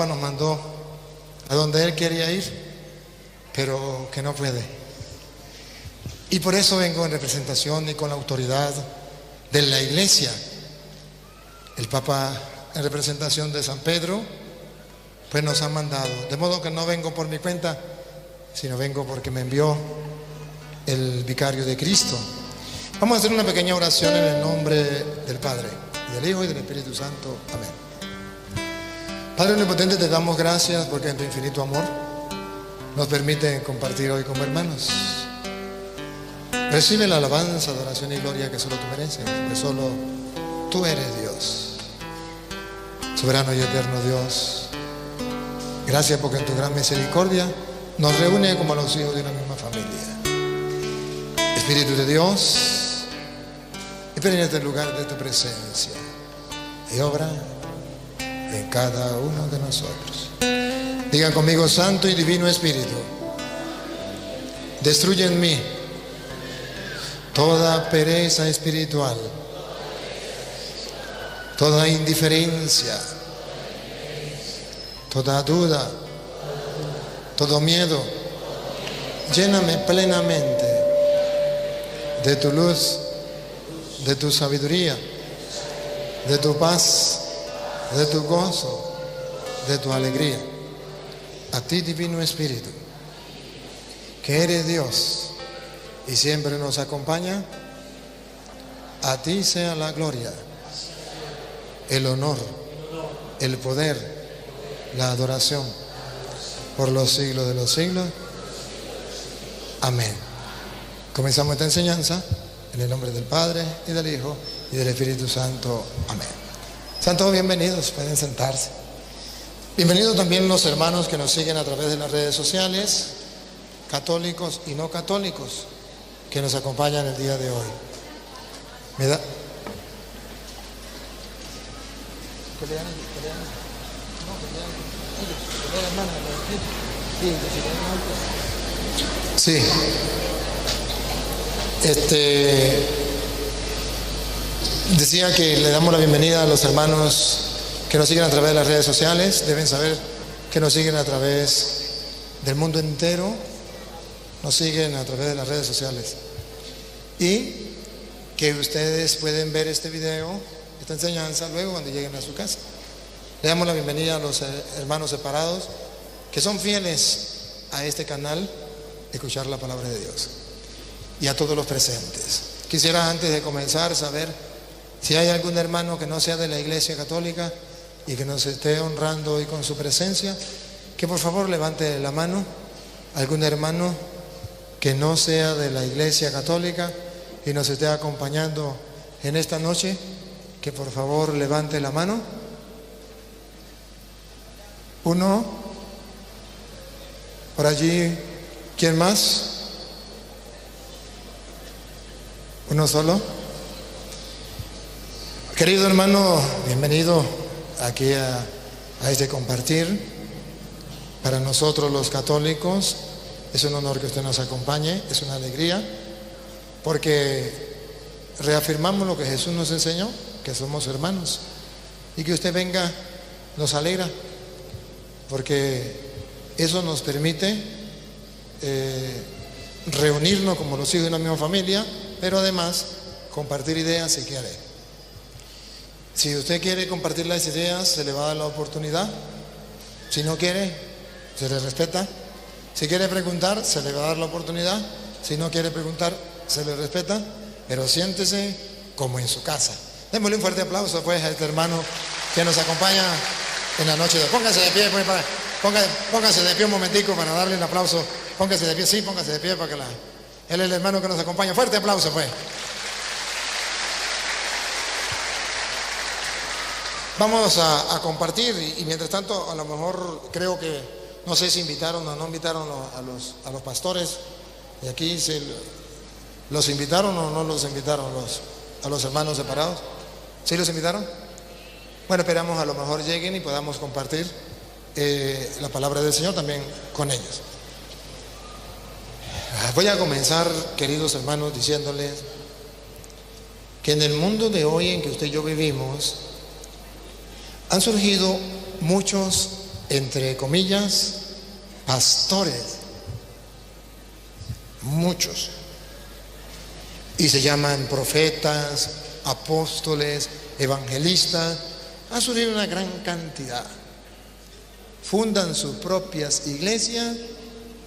Nos mandó a donde Él quería ir, pero que no puede. Y por eso vengo en representación y con la autoridad de la Iglesia. El Papa, en representación de San Pedro, pues nos ha mandado. De modo que no vengo por mi cuenta, sino vengo porque me envió el vicario de Cristo. Vamos a hacer una pequeña oración en el nombre del Padre, y del Hijo y del Espíritu Santo. Amén. Padre omnipotente, te damos gracias porque en tu infinito amor nos permite compartir hoy como hermanos. Recibe la alabanza, adoración y gloria que solo tú mereces, que solo tú eres Dios, soberano y eterno Dios. Gracias porque en tu gran misericordia nos reúne como a los hijos de una misma familia. Espíritu de Dios, ven en este lugar de tu presencia y obra en cada uno de nosotros. Digan conmigo: Santo y Divino Espíritu, destruye en mí toda pereza espiritual, toda indiferencia, toda duda, todo miedo. Lléname plenamente de tu luz, de tu sabiduría, de tu paz, de tu gozo, de tu alegría. A ti, Divino Espíritu, que eres Dios y siempre nos acompaña, a ti sea la gloria, el honor, el poder, la adoración por los siglos de los siglos. Amén. Comenzamos esta enseñanza en el nombre del Padre y del Hijo y del Espíritu Santo. Amén. Sean todos bienvenidos, pueden sentarse. Bienvenidos también los hermanos que nos siguen a través de las redes sociales, católicos y no católicos, que nos acompañan el día de hoy. Me da... Sí. Decía que le damos la bienvenida a los hermanos que nos siguen a través de las redes sociales. Deben saber que nos siguen a través del mundo entero, nos siguen a través de las redes sociales, y que ustedes pueden ver este video, esta enseñanza, luego cuando lleguen a su casa. Le damos la bienvenida a los hermanos separados que son fieles a este canal, escuchar la palabra de Dios, y a todos los presentes. Quisiera, antes de comenzar, saber si hay algún hermano que no sea de la Iglesia Católica y que nos esté honrando hoy con su presencia, que por favor levante la mano. Algún hermano que no sea de la Iglesia Católica y nos esté acompañando en esta noche, que por favor levante la mano. Uno. Por allí, ¿quién más? ¿Uno solo? Querido hermano, bienvenido aquí a este compartir. Para nosotros los católicos es un honor que usted nos acompañe, es una alegría, porque reafirmamos lo que Jesús nos enseñó, que somos hermanos, y que usted venga nos alegra, porque eso nos permite reunirnos como los hijos de una misma familia, pero además compartir ideas si quiere. Si usted quiere compartir las ideas, se le va a dar la oportunidad. Si no quiere, se le respeta. Si quiere preguntar, se le va a dar la oportunidad. Si no quiere preguntar, se le respeta. Pero siéntese como en su casa. Démosle un fuerte aplauso pues a este hermano que nos acompaña en la noche de hoy. Póngase de pie, pues, póngase de pie un momentico para darle un aplauso. Póngase de pie, sí, póngase de pie para que él es el hermano que nos acompaña. Fuerte aplauso pues. Vamos a compartir y mientras tanto, a lo mejor creo que, no sé si invitaron o no invitaron a los pastores de aquí, ¿los invitaron o no los invitaron a los hermanos separados? ¿Sí los invitaron? Bueno, esperamos a lo mejor lleguen y podamos compartir la palabra del Señor también con ellos. Voy a comenzar, queridos hermanos, diciéndoles que en el mundo de hoy en que usted y yo vivimos, han surgido muchos entre comillas, pastores, muchos, y se llaman profetas, apóstoles, evangelistas, han surgido una gran cantidad. Fundan sus propias iglesias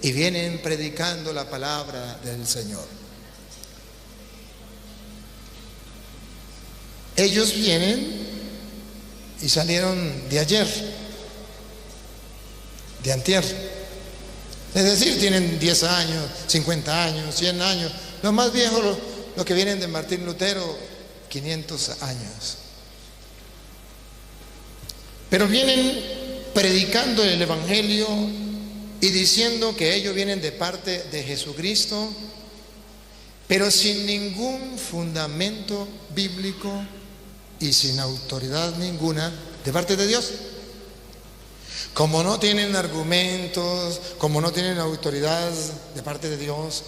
y vienen predicando la palabra del Señor. Ellos vienen y salieron de ayer, de antier. Es decir, tienen 10 años, 50 años, 100 años. Los más viejos, los que vienen de Martín Lutero, 500 años. Pero vienen predicando el Evangelio y diciendo que ellos vienen de parte de Jesucristo, pero sin ningún fundamento bíblico y sin autoridad ninguna de parte de Dios. Como no tienen argumentos, como no tienen autoridad de parte de Dios,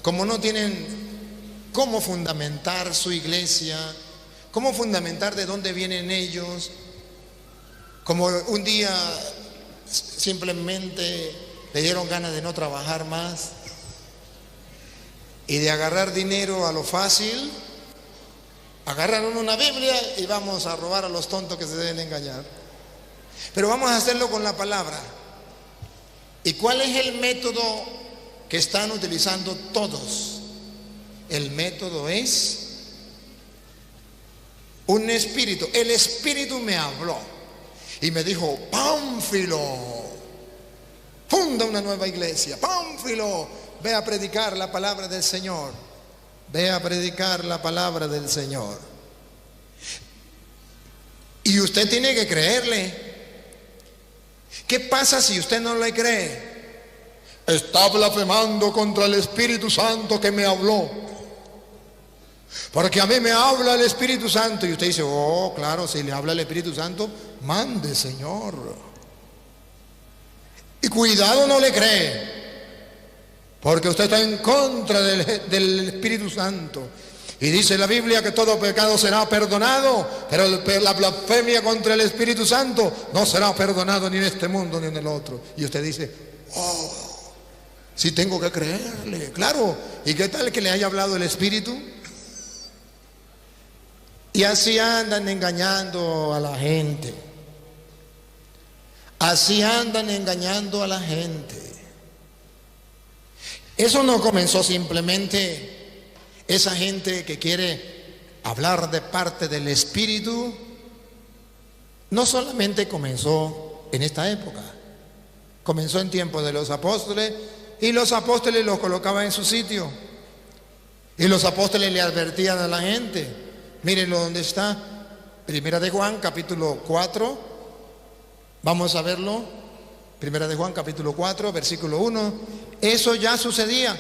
como no tienen cómo fundamentar su iglesia, cómo fundamentar de dónde vienen ellos, como un día simplemente le dieron ganas de no trabajar más y de agarrar dinero a lo fácil, agarraron una Biblia y vamos a robar a los tontos que se deben engañar. Pero vamos a hacerlo con la palabra. ¿Y cuál es el método que están utilizando todos? El método es un espíritu. El espíritu me habló y me dijo: Pánfilo, funda una nueva iglesia. Pánfilo, ve a predicar la palabra del Señor. Ve a predicar la palabra del Señor. Y usted tiene que creerle. ¿Qué pasa si usted no le cree? Está blasfemando contra el Espíritu Santo que me habló. Porque a mí me habla el Espíritu Santo. Y usted dice: oh, claro, si le habla el Espíritu Santo, mande, Señor. Y cuidado, no le cree, porque usted está en contra del Espíritu Santo. Y dice la Biblia que todo pecado será perdonado, pero la blasfemia contra el Espíritu Santo no será perdonado ni en este mundo ni en el otro. Y usted dice: oh, sí tengo que creerle, claro. ¿Y qué tal que le haya hablado el Espíritu? Y así andan engañando a la gente. Así andan engañando a la gente. Eso no comenzó simplemente esa gente que quiere hablar de parte del Espíritu. No solamente comenzó en esta época, comenzó en tiempo de los apóstoles, y los apóstoles los colocaban en su sitio. Y los apóstoles le advertían a la gente. Mírenlo donde está, Primera de Juan, capítulo 4. Vamos a verlo. Primera de Juan, capítulo 4, versículo 1. Eso ya sucedía.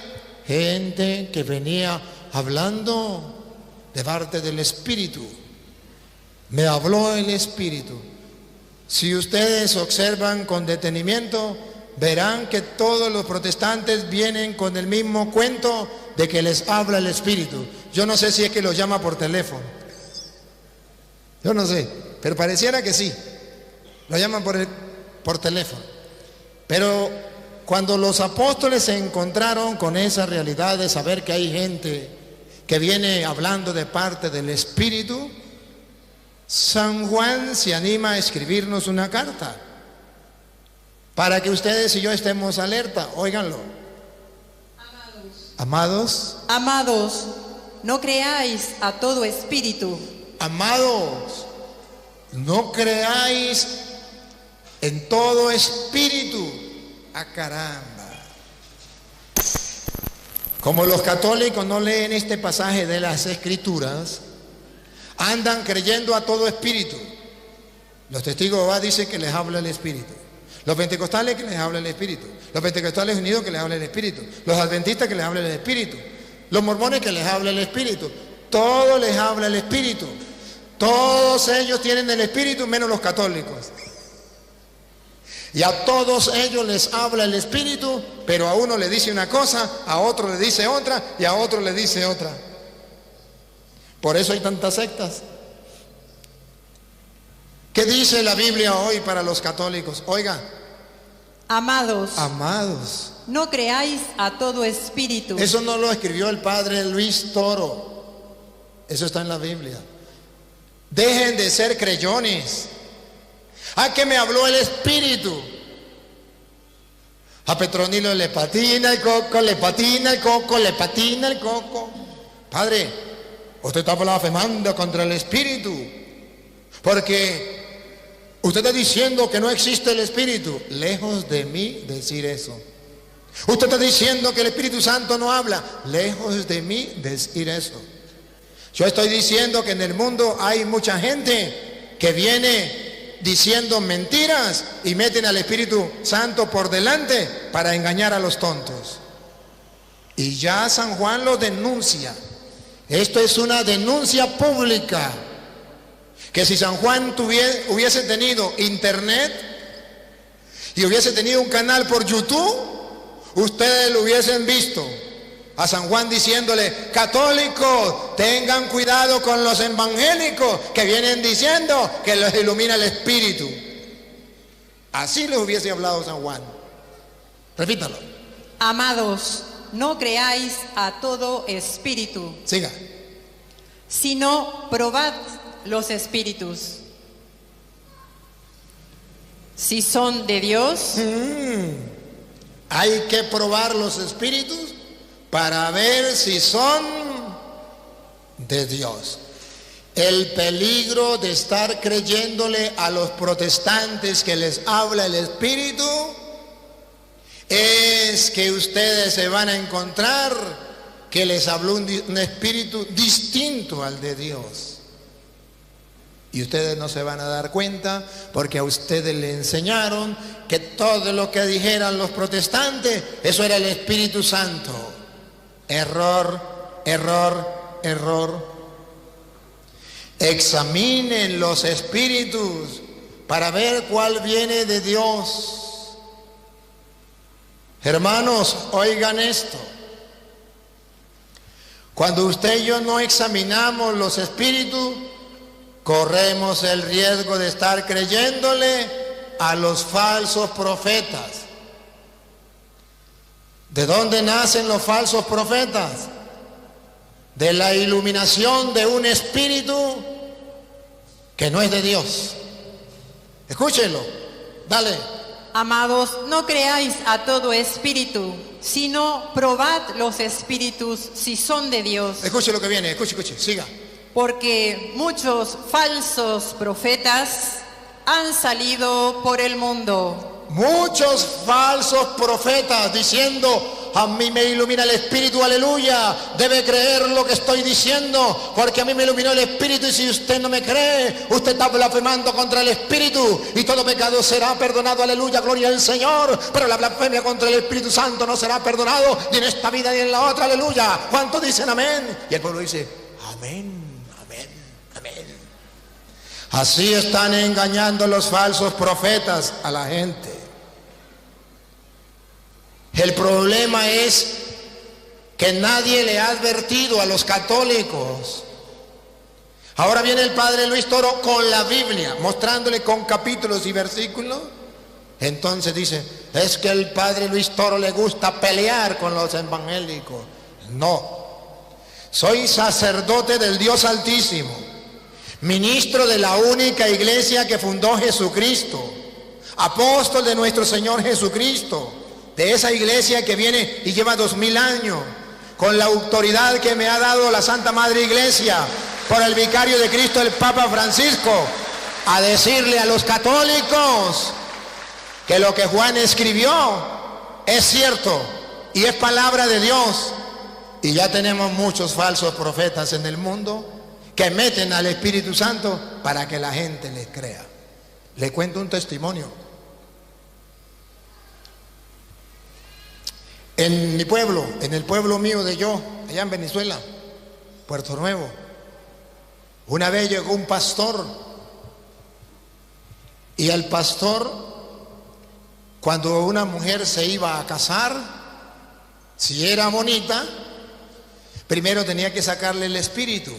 Gente que venía hablando de parte del Espíritu. Me habló el Espíritu. Si ustedes observan con detenimiento, verán que todos los protestantes vienen con el mismo cuento de que les habla el Espíritu. Yo no sé si es que los llama por teléfono. Yo no sé, pero pareciera que sí. Lo llaman por teléfono. Pero cuando los apóstoles se encontraron con esa realidad de saber que hay gente que viene hablando de parte del Espíritu, San Juan se anima a escribirnos una carta para que ustedes y yo estemos alerta. Óiganlo. Amados, no creáis a todo espíritu. Amados, no creáis en todo espíritu. ¡Ah, caramba! Como los católicos no leen este pasaje de las Escrituras, andan creyendo a todo espíritu. Los testigos de Jehová dicen que les habla el Espíritu. Los pentecostales que les habla el Espíritu. Los pentecostales unidos que les habla el Espíritu. Los adventistas que les habla el Espíritu. Los mormones que les habla el Espíritu. Todos les habla el Espíritu. Todos ellos tienen el Espíritu menos los católicos. Y a todos ellos les habla el Espíritu, pero a uno le dice una cosa, a otro le dice otra y a otro le dice otra. Por eso hay tantas sectas. ¿Qué dice la Biblia hoy para los católicos? Oiga, Amados, no creáis a todo espíritu. Eso no lo escribió el padre Luis Toro. Eso está en la Biblia. Dejen de ser creyones. ¿A qué me habló el espíritu? A Petronilo le patina el coco, le patina el coco, le patina el coco. Padre, usted está blasfemando contra el espíritu, porque usted está diciendo que no existe el espíritu. Lejos de mí decir eso. Usted está diciendo que el Espíritu Santo no habla. Lejos de mí decir eso. Yo estoy diciendo que en el mundo hay mucha gente que viene diciendo mentiras y meten al Espíritu Santo por delante para engañar a los tontos. Y ya San Juan lo denuncia. Esto es una denuncia pública. Que si San Juan hubiese tenido internet y hubiese tenido un canal por YouTube, ustedes lo hubiesen visto a San Juan diciéndole: católicos, tengan cuidado con los evangélicos que vienen diciendo que los ilumina el Espíritu. Así les hubiese hablado San Juan. Repítalo. Amados, no creáis a todo espíritu. Siga. Sino probad los espíritus, si son de Dios. Hay que probar los espíritus para ver si son de Dios. El peligro de estar creyéndole a los protestantes que les habla el Espíritu es que ustedes se van a encontrar que les habló un espíritu distinto al de Dios. Y ustedes no se van a dar cuenta porque a ustedes le enseñaron que todo lo que dijeran los protestantes, eso era el Espíritu Santo. Error, error, error. Examinen los espíritus para ver cuál viene de Dios. Hermanos, oigan esto. Cuando usted y yo no examinamos los espíritus, corremos el riesgo de estar creyéndole a los falsos profetas. ¿De dónde nacen los falsos profetas? De la iluminación de un espíritu que no es de Dios. Escúchenlo, dale. Amados, no creáis a todo espíritu, sino probad los espíritus si son de Dios. Escuche lo que viene, escuche, siga. Porque muchos falsos profetas han salido por el mundo. Muchos falsos profetas diciendo: a mí me ilumina el Espíritu, aleluya, debe creer lo que estoy diciendo, porque a mí me iluminó el Espíritu, y si usted no me cree, usted está blasfemando contra el Espíritu, y todo pecado será perdonado, aleluya, gloria al Señor, pero la blasfemia contra el Espíritu Santo no será perdonado, ni en esta vida ni en la otra, aleluya. ¿Cuántos dicen amén? Y el pueblo dice: amén, amén, amén. Así están engañando los falsos profetas a la gente. El problema es que nadie le ha advertido a los católicos. Ahora viene el padre Luis Toro con la Biblia, mostrándole con capítulos y versículos. Entonces dice: es que el padre Luis Toro le gusta pelear con los evangélicos. No, soy sacerdote del Dios Altísimo, ministro de la única iglesia que fundó Jesucristo, apóstol de nuestro Señor Jesucristo, de esa iglesia que viene y lleva 2000 años, con la autoridad que me ha dado la Santa Madre Iglesia, por el vicario de Cristo, el Papa Francisco, a decirle a los católicos que lo que Juan escribió es cierto y es palabra de Dios. Y ya tenemos muchos falsos profetas en el mundo que meten al Espíritu Santo para que la gente les crea. Le cuento un testimonio. En mi pueblo, en el pueblo mío de yo, allá en Venezuela, Puerto Nuevo, una vez llegó un pastor, y el pastor, cuando una mujer se iba a casar, si era bonita, primero tenía que sacarle el espíritu.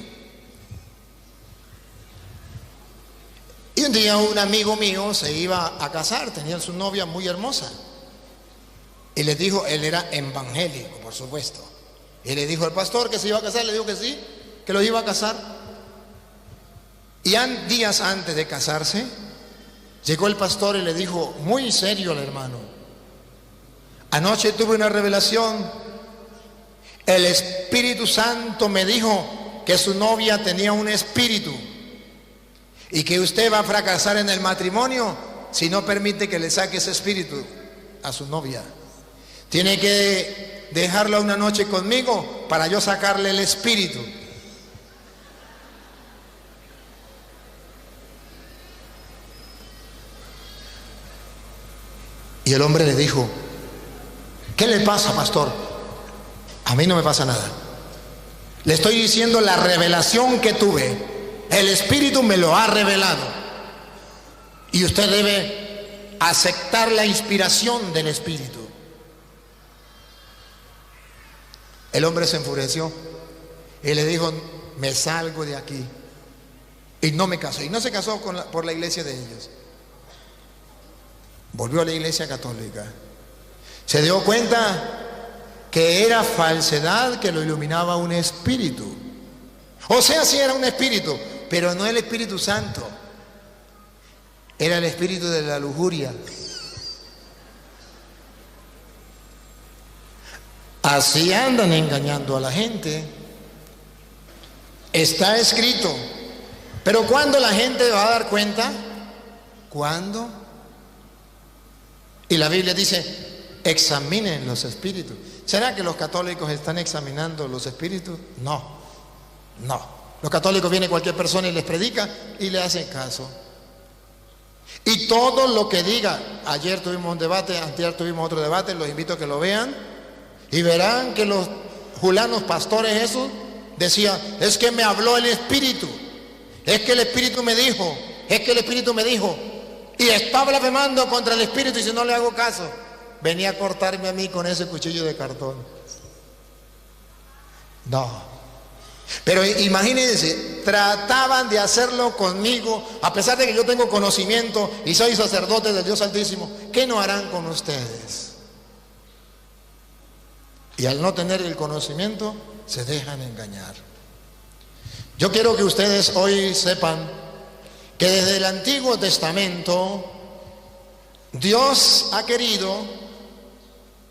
Y un día un amigo mío se iba a casar, tenía su novia muy hermosa, Y les dijo, él era evangélico, por supuesto. Y le dijo al pastor que se iba a casar, le dijo que sí, que lo iba a casar. Y días antes de casarse, llegó el pastor y le dijo, muy serio al hermano: anoche tuve una revelación. El Espíritu Santo me dijo que su novia tenía un espíritu y que usted va a fracasar en el matrimonio si no permite que le saque ese espíritu a su novia. Tiene que dejarla una noche conmigo para yo sacarle el espíritu. Y el hombre le dijo, ¿qué le pasa, pastor? A mí no me pasa nada. Le estoy diciendo la revelación que tuve. El Espíritu me lo ha revelado. Y usted debe aceptar la inspiración del Espíritu. El hombre se enfureció y le dijo, me salgo de aquí. Y no me casó. Y no se casó por la iglesia de ellos. Volvió a la iglesia católica. Se dio cuenta que era falsedad, que lo iluminaba un espíritu. O sea, sí era un espíritu, pero no el Espíritu Santo. Era el espíritu de la lujuria. Así andan engañando a la gente. Está escrito. Pero ¿cuándo la gente va a dar cuenta? ¿Cuándo? Y la Biblia dice, examinen los espíritus. ¿Será que los católicos están examinando los espíritus? No, no. Los católicos viene cualquier persona y les predica y le hacen caso. Y todo lo que diga, ayer tuvimos un debate, anteayer tuvimos otro debate, los invito a que lo vean y verán que los julanos pastores esos decían, es que me habló el espíritu, es que el espíritu me dijo, es que el espíritu me dijo. Y está blasfemando contra el espíritu y si no le hago caso, venía a cortarme a mí con ese cuchillo de cartón. No. Pero imagínense, trataban de hacerlo conmigo, a pesar de que yo tengo conocimiento y soy sacerdote del Dios Altísimo. ¿Qué no harán con ustedes? Y al no tener el conocimiento, se dejan engañar. Yo quiero que ustedes hoy sepan que desde el Antiguo Testamento Dios ha querido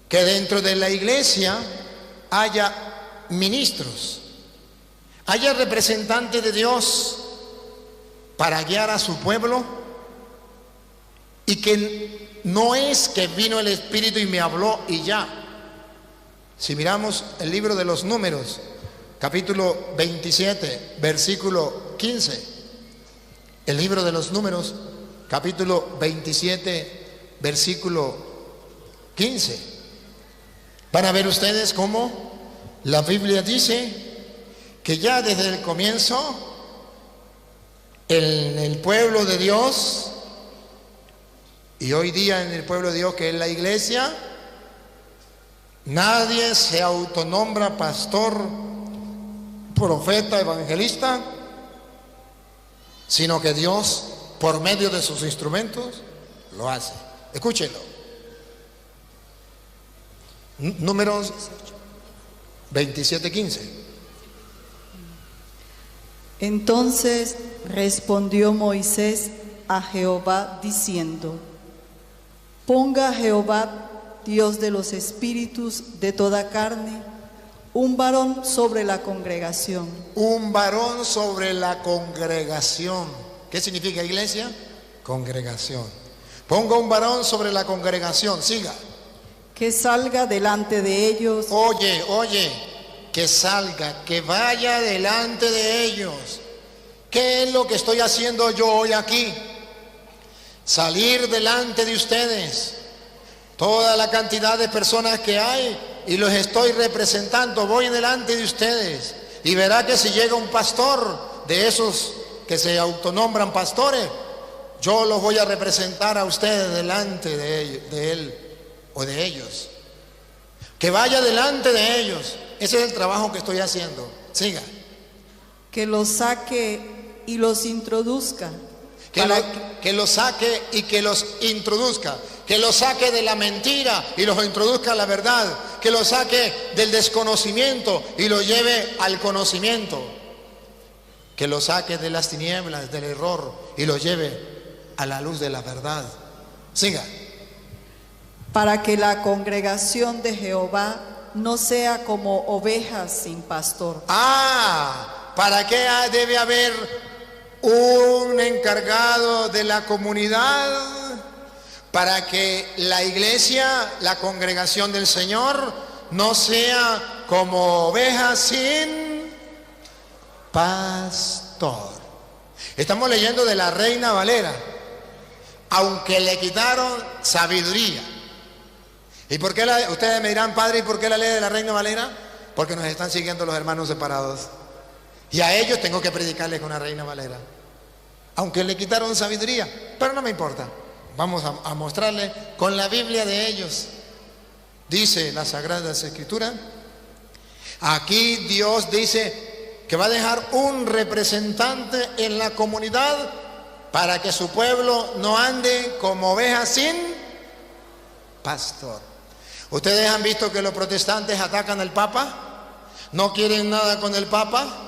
que dentro de la iglesia haya ministros, haya representantes de Dios para guiar a su pueblo, y que no es que vino el Espíritu y me habló y ya. Si miramos el libro de los Números, capítulo 27, versículo 15, el libro de los Números, capítulo 27, versículo 15. Van a ver ustedes cómo la Biblia dice que ya desde el comienzo, en el pueblo de Dios, y hoy día en el pueblo de Dios que es la iglesia, nadie se autonombra pastor, profeta, evangelista, sino que Dios, por medio de sus instrumentos, lo hace. Escúchenlo. Números 27:15. Entonces respondió Moisés a Jehová diciendo, ponga Jehová, Dios de los espíritus de toda carne, un varón sobre la congregación. Un varón sobre la congregación. ¿Qué significa, iglesia? Congregación. Ponga un varón sobre la congregación. Siga. Que salga delante de ellos. Oye, que salga, que vaya delante de ellos. ¿Qué es lo que estoy haciendo yo hoy aquí? Salir delante de ustedes. Toda la cantidad de personas que hay, y los estoy representando, voy delante de ustedes. Y verá que si llega un pastor de esos que se autonombran pastores, yo los voy a representar a ustedes delante de él o de ellos. Que vaya delante de ellos. Ese es el trabajo que estoy haciendo. Siga. Que los saque y los introduzca. Que los saque y que los introduzca. que los saque de la mentira y los introduzca a la verdad, que los saque del desconocimiento y los lleve al conocimiento, que los saque de las tinieblas, del error y los lleve a la luz de la verdad. Siga. Para que la congregación de Jehová no sea como ovejas sin pastor. ¿Para qué debe haber un encargado de la comunidad? Para que la iglesia, la congregación del Señor, no sea como ovejas sin pastor. Estamos leyendo de la Reina Valera. Aunque le quitaron sabiduría. ¿Y por qué ustedes me dirán, padre, ¿y por qué la ley de la Reina Valera? Porque nos están siguiendo los hermanos separados. Y a ellos tengo que predicarles con la Reina Valera. Aunque le quitaron sabiduría, pero no me importa. Vamos a mostrarles con la Biblia de ellos. Dice las Sagradas Escrituras. Aquí Dios dice que va a dejar un representante en la comunidad para que su pueblo no ande como ovejas sin pastor. ¿Ustedes han visto que los protestantes atacan al Papa? ¿No quieren nada con el Papa?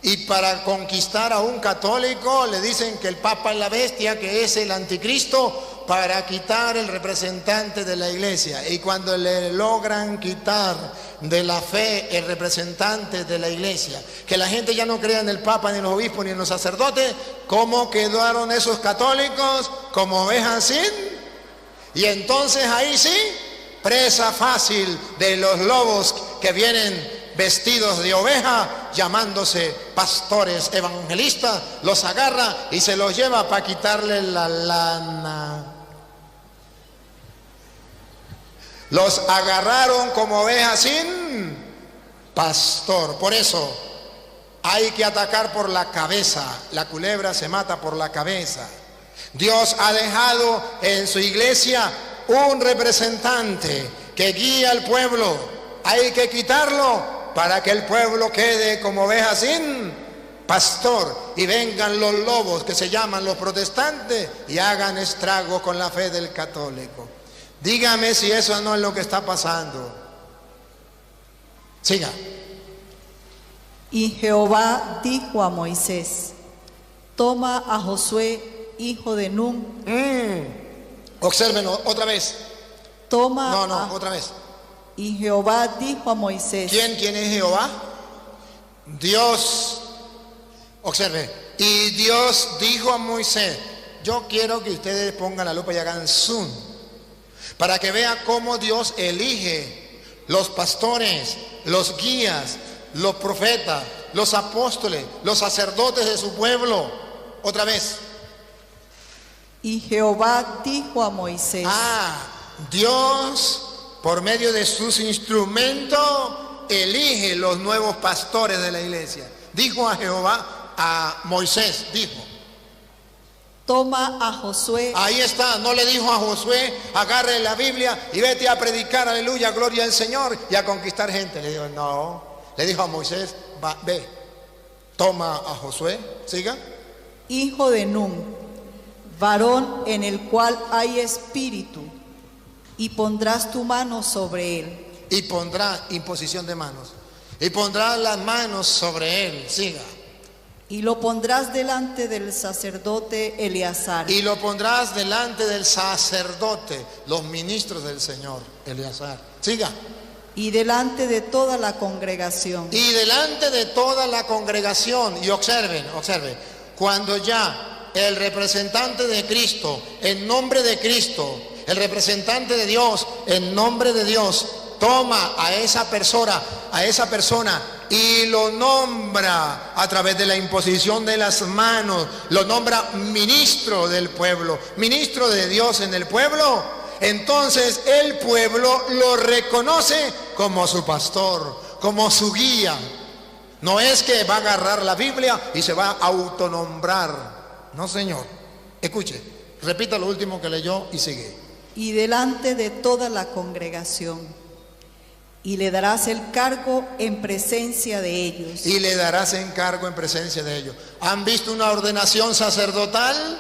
Y para conquistar a un católico le dicen que el Papa es la bestia, que es el anticristo, para quitar el representante de la iglesia. Y cuando le logran quitar de la fe el representante de la iglesia, que la gente ya no crea en el Papa, ni en los obispos, ni en los sacerdotes, ¿cómo quedaron esos católicos? Como ovejas sin. Y entonces ahí sí, presa fácil de los lobos que vienen vestidos de oveja, llamándose pastores evangelistas, los agarra y se los lleva para quitarle la lana. Los agarraron como ovejas sin pastor. Por eso hay que atacar por la cabeza. La culebra se mata por la cabeza. Dios ha dejado en su iglesia un representante que guía al pueblo. Hay que quitarlo para que el pueblo quede como oveja sin pastor y vengan los lobos que se llaman los protestantes y hagan estrago con la fe del católico. Dígame si eso no es lo que está pasando. Siga. Y Jehová dijo a Moisés: toma a Josué, hijo de Nun. Observen otra vez. Otra vez. Y Jehová dijo a Moisés. ¿Quién es Jehová? Dios. Observe. Y Dios dijo a Moisés. Yo quiero que ustedes pongan la lupa y hagan zoom, para que vea cómo Dios elige los pastores, los guías, los profetas, los apóstoles, los sacerdotes de su pueblo. Otra vez. Y Jehová dijo a Moisés. Dios, por medio de sus instrumentos, elige los nuevos pastores de la iglesia. Dijo a Jehová, a Moisés, dijo. Toma a Josué. Ahí está, no le dijo a Josué, agarre la Biblia y vete a predicar, aleluya, gloria al Señor, y a conquistar gente. Le dijo, no. Le dijo a Moisés, ve, toma a Josué, siga. Hijo de Nun, varón en el cual hay espíritu, y pondrás tu mano sobre él. Y pondrá imposición de manos. Y pondrás las manos sobre él, siga. Y lo pondrás delante del sacerdote Eleazar. Y lo pondrás delante del sacerdote, los ministros del Señor, Eleazar. Siga. Y delante de toda la congregación. Y delante de toda la congregación. Y observen, cuando ya el representante de Cristo, en nombre de Cristo, el representante de Dios, en nombre de Dios, toma a esa persona y lo nombra a través de la imposición de las manos, lo nombra ministro del pueblo, ministro de Dios en el pueblo. Entonces el pueblo lo reconoce como su pastor, como su guía. No es que va a agarrar la Biblia y se va a autonombrar. No, señor. Escuche, repita lo último que leyó y sigue. Y delante de toda la congregación. Y le darás el cargo en presencia de ellos. Y le darás encargo en presencia de ellos. ¿Han visto una ordenación sacerdotal?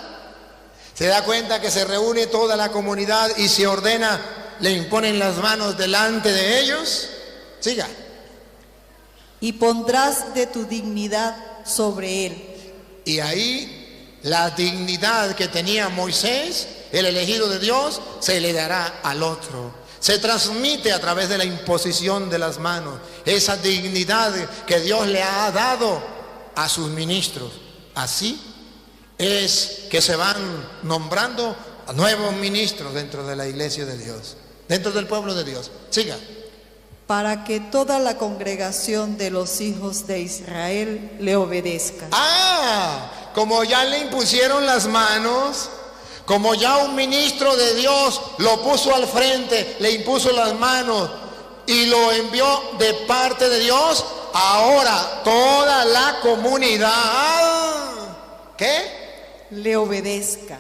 Se da cuenta que se reúne toda la comunidad y se ordena, le imponen las manos delante de ellos. Siga. Y pondrás de tu dignidad sobre él. Y ahí la dignidad que tenía Moisés, el elegido de Dios, se le dará al otro. Se transmite a través de la imposición de las manos. Esa dignidad que Dios le ha dado a sus ministros. Así es que se van nombrando nuevos ministros dentro de la iglesia de Dios, dentro del pueblo de Dios. Siga. Para que toda la congregación de los hijos de Israel le obedezca. Como ya le impusieron las manos, como ya un ministro de Dios lo puso al frente, le impuso las manos y lo envió de parte de Dios, ahora toda la comunidad, ¿qué? Le obedezca.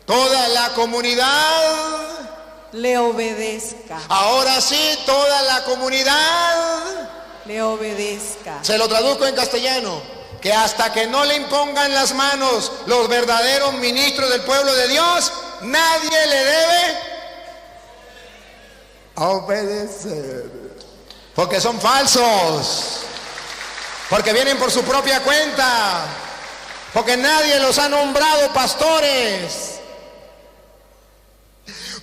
Toda la comunidad le obedezca. Ahora sí, toda la comunidad le obedezca. Se lo traduzco en castellano, que hasta que no le impongan las manos los verdaderos ministros del pueblo de Dios, nadie le debe obedecer. Porque son falsos, porque vienen por su propia cuenta, porque nadie los ha nombrado pastores.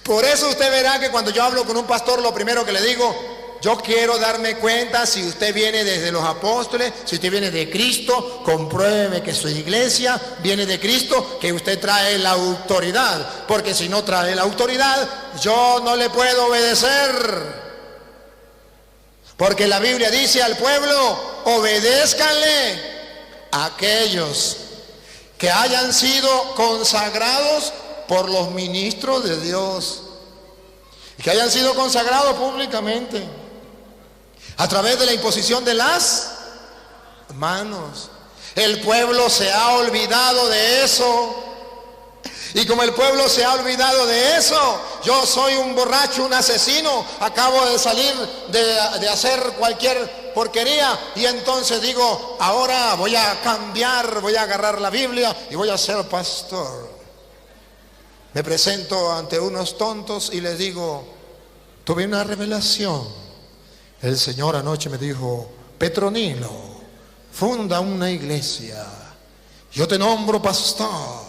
Por eso usted verá que cuando yo hablo con un pastor, lo primero que le digo, yo quiero darme cuenta si usted viene desde los apóstoles, si usted viene de Cristo, compruébeme que su iglesia viene de Cristo, que usted trae la autoridad, porque si no trae la autoridad, yo no le puedo obedecer. Porque la Biblia dice al pueblo, obedézcanle a aquellos que hayan sido consagrados por los ministros de Dios, que hayan sido consagrados públicamente a través de la imposición de las manos. El pueblo se ha olvidado de eso, y como el pueblo se ha olvidado de eso, yo soy un borracho, un asesino, acabo de salir de hacer cualquier porquería, y entonces digo, ahora voy a cambiar, voy a agarrar la Biblia y voy a ser pastor. Me presento ante unos tontos y les digo, tuve una revelación. El Señor anoche me dijo, Petronilo, funda una iglesia. Yo te nombro pastor.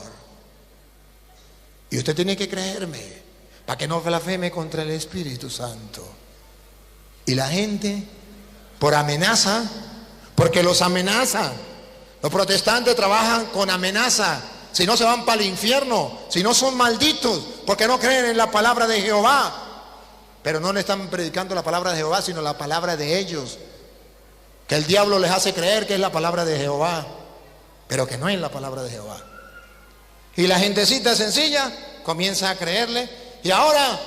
Y usted tiene que creerme para que no blasfeme contra el Espíritu Santo. Y la gente, por amenaza, porque los amenazan. Los protestantes trabajan con amenaza. Si no se van para el infierno, si no son malditos, porque no creen en la palabra de Jehová. Pero no le están predicando la palabra de Jehová, sino la palabra de ellos. Que el diablo les hace creer que es la palabra de Jehová, pero que no es la palabra de Jehová. Y la gentecita sencilla comienza a creerle, y ahora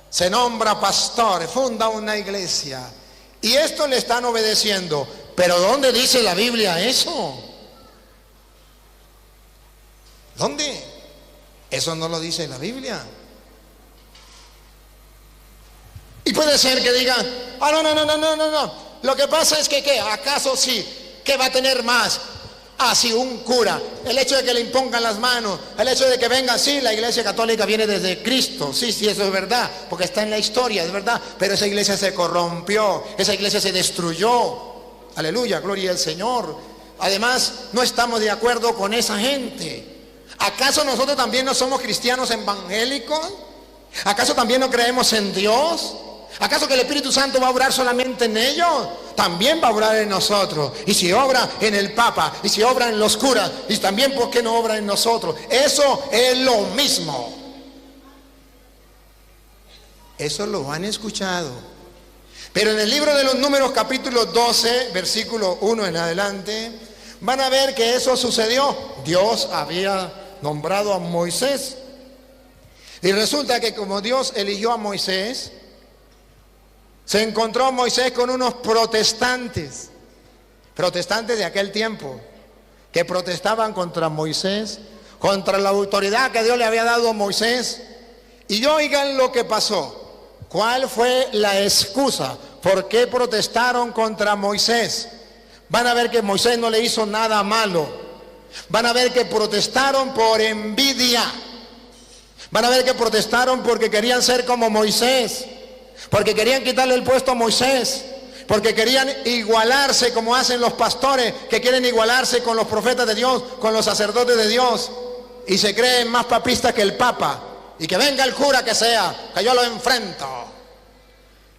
se nombra pastor, funda una iglesia. Y esto le están obedeciendo. Pero ¿dónde dice la Biblia eso? ¿Dónde? Eso no lo dice la Biblia. Y puede ser que digan, no. Lo que pasa es que, ¿qué? ¿Acaso sí? ¿Qué va a tener más? Sí, un cura. El hecho de que le impongan las manos, el hecho de que venga, sí, la iglesia católica viene desde Cristo. Sí, eso es verdad, porque está en la historia, es verdad. Pero esa iglesia se corrompió, esa iglesia se destruyó. Aleluya, gloria al Señor. Además, no estamos de acuerdo con esa gente. ¿Acaso nosotros también no somos cristianos evangélicos? ¿Acaso también no creemos en Dios? ¿Acaso que el Espíritu Santo va a obrar solamente en ellos? También va a obrar en nosotros. Y si obra en el Papa, y si obra en los curas, y también ¿por qué no obra en nosotros? Eso es lo mismo. Eso lo han escuchado. Pero en el libro de los Números, capítulo 12, versículo 1 en adelante, van a ver que eso sucedió. Dios había nombrado a Moisés. Y resulta que como Dios eligió a Moisés, se encontró Moisés con unos protestantes de aquel tiempo, que protestaban contra Moisés, contra la autoridad que Dios le había dado a Moisés. Y oigan lo que pasó. ¿Cuál fue la excusa? ¿Por qué protestaron contra Moisés? Van a ver que Moisés no le hizo nada malo. Van a ver que protestaron por envidia. Van a ver que protestaron porque querían ser como Moisés, porque querían quitarle el puesto a Moisés, porque querían igualarse como hacen los pastores, que quieren igualarse con los profetas de Dios, con los sacerdotes de Dios, y se creen más papistas que el Papa, y que venga el cura que sea, que yo lo enfrento,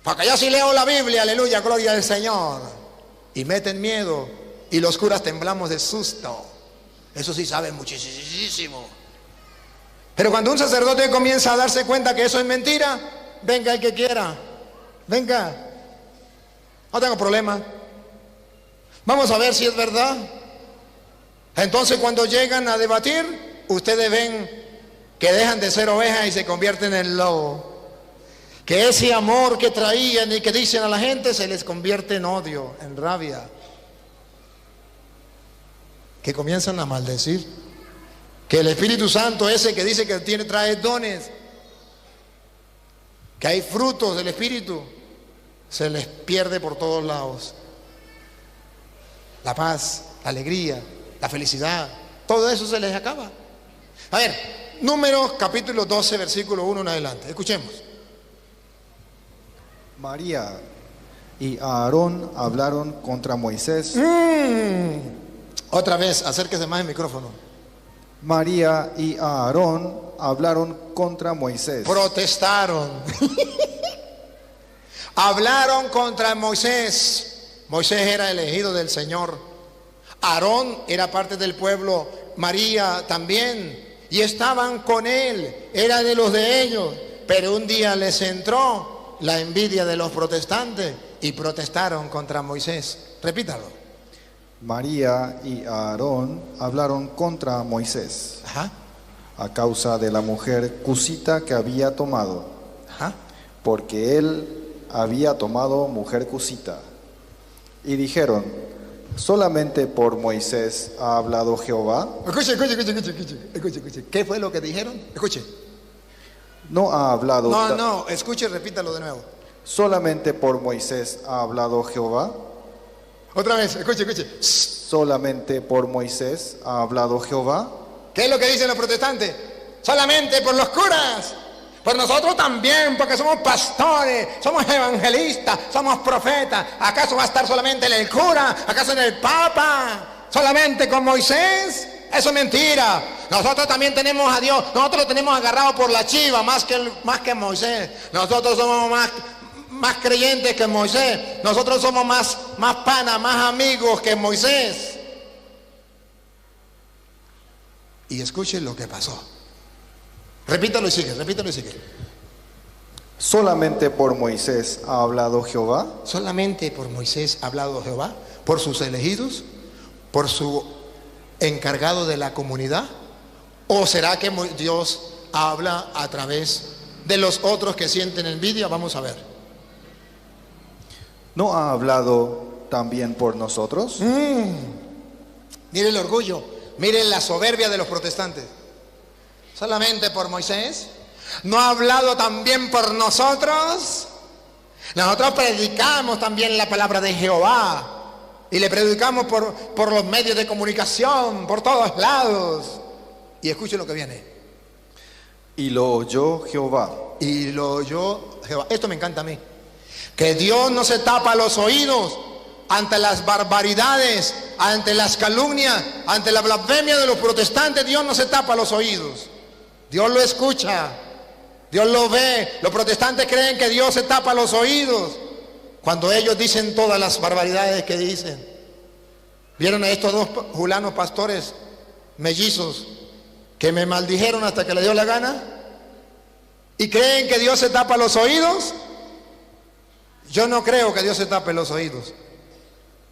porque yo sí leo la Biblia, aleluya, gloria al Señor, y meten miedo, y los curas temblamos de susto. Eso sí saben muchísimo. Pero cuando un sacerdote comienza a darse cuenta que eso es mentira, venga el que quiera, venga, no tengo problema, vamos a ver si es verdad. Entonces cuando llegan a debatir, ustedes ven que dejan de ser ovejas y se convierten en lobo, que ese amor que traían y que dicen a la gente se les convierte en odio, en rabia, que comienzan a maldecir. Que el Espíritu Santo, ese que dice que trae dones, que hay frutos del Espíritu, se les pierde por todos lados. La paz, la alegría, la felicidad, todo eso se les acaba. A ver, Números capítulo 12, versículo 1 en adelante. Escuchemos. María y Aarón hablaron contra Moisés. Otra vez, acérquese más el micrófono. María y Aarón hablaron contra Moisés. Protestaron. Hablaron contra Moisés. Moisés era elegido del Señor. Aarón era parte del pueblo. María también. Y estaban con él. Era de los de ellos. Pero un día les entró la envidia de los protestantes y protestaron contra Moisés. Repítalo. María y Aarón hablaron contra Moisés. Ajá. A causa de la mujer cusita que había tomado. Ajá. Porque él había tomado mujer cusita. Y dijeron: ¿solamente por Moisés ha hablado Jehová? Escuche. ¿Qué fue lo que dijeron? Escuche. No ha hablado. No, escuche, repítalo de nuevo. ¿Solamente por Moisés ha hablado Jehová? Otra vez, escuche. ¿Solamente por Moisés ha hablado Jehová? ¿Qué es lo que dicen los protestantes? Solamente por los curas. Por nosotros también, porque somos pastores, somos evangelistas, somos profetas. ¿Acaso va a estar solamente en el cura? ¿Acaso en el Papa? ¿Solamente con Moisés? Eso es mentira. Nosotros también tenemos a Dios. Nosotros lo tenemos agarrado por la chiva más que Moisés. Nosotros somos más creyentes que Moisés. Nosotros somos más panas, más amigos que Moisés. Y escuchen lo que pasó. Repítalo y sigue. ¿Solamente por Moisés ha hablado Jehová? ¿Solamente por Moisés ha hablado Jehová? ¿Por sus elegidos? ¿Por su encargado de la comunidad? ¿O será que Dios habla a través de los otros que sienten envidia? Vamos a ver. ¿No ha hablado también por nosotros? Mire el orgullo, mire la soberbia de los protestantes. ¿Solamente por Moisés? ¿No ha hablado también por nosotros? Nosotros predicamos también la palabra de Jehová. Y le predicamos por los medios de comunicación, por todos lados. Y escuchen lo que viene. Y lo oyó Jehová. Y lo oyó Jehová. Esto me encanta a mí. Que Dios no se tapa los oídos ante las barbaridades, ante las calumnias, ante la blasfemia de los protestantes. Dios no se tapa los oídos. Dios lo escucha. Dios lo ve. Los protestantes creen que Dios se tapa los oídos cuando ellos dicen todas las barbaridades que dicen. ¿Vieron a estos dos julanos pastores mellizos que me maldijeron hasta que le dio la gana? ¿Y creen que Dios se tapa los oídos? Yo no creo que Dios se tape los oídos.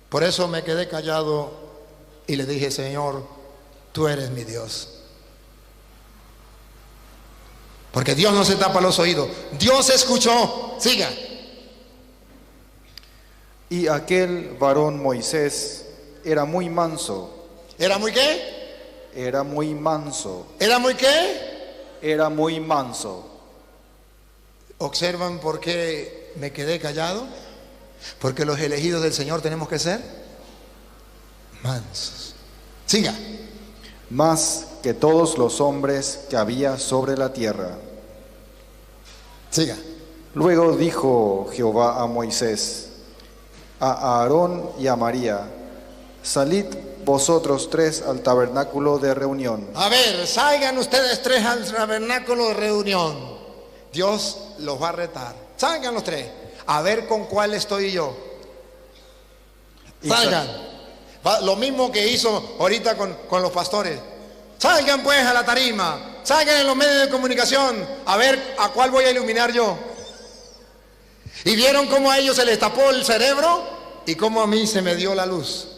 Por eso me quedé callado y le dije: Señor, tú eres mi Dios. Porque Dios no se tapa los oídos. Dios escuchó. Siga. Y aquel varón Moisés era muy manso. ¿Era muy qué? Era muy manso. ¿Era muy qué? Era muy manso. ¿Observan por qué me quedé callado? Porque los elegidos del Señor tenemos que ser mansos. Siga. Mas que todos los hombres que había sobre la tierra. Siga. Luego dijo Jehová a Moisés, a Aarón y a María: salid vosotros tres al tabernáculo de reunión. A ver, salgan ustedes tres al tabernáculo de reunión. Dios los va a retar. Salgan los tres. A ver con cuál estoy yo. Salgan. Lo mismo que hizo ahorita con los pastores. Salgan pues a la tarima. Salgan en los medios de comunicación. A ver a cuál voy a iluminar yo. Y vieron cómo a ellos se les tapó el cerebro y cómo a mí se me dio la luz.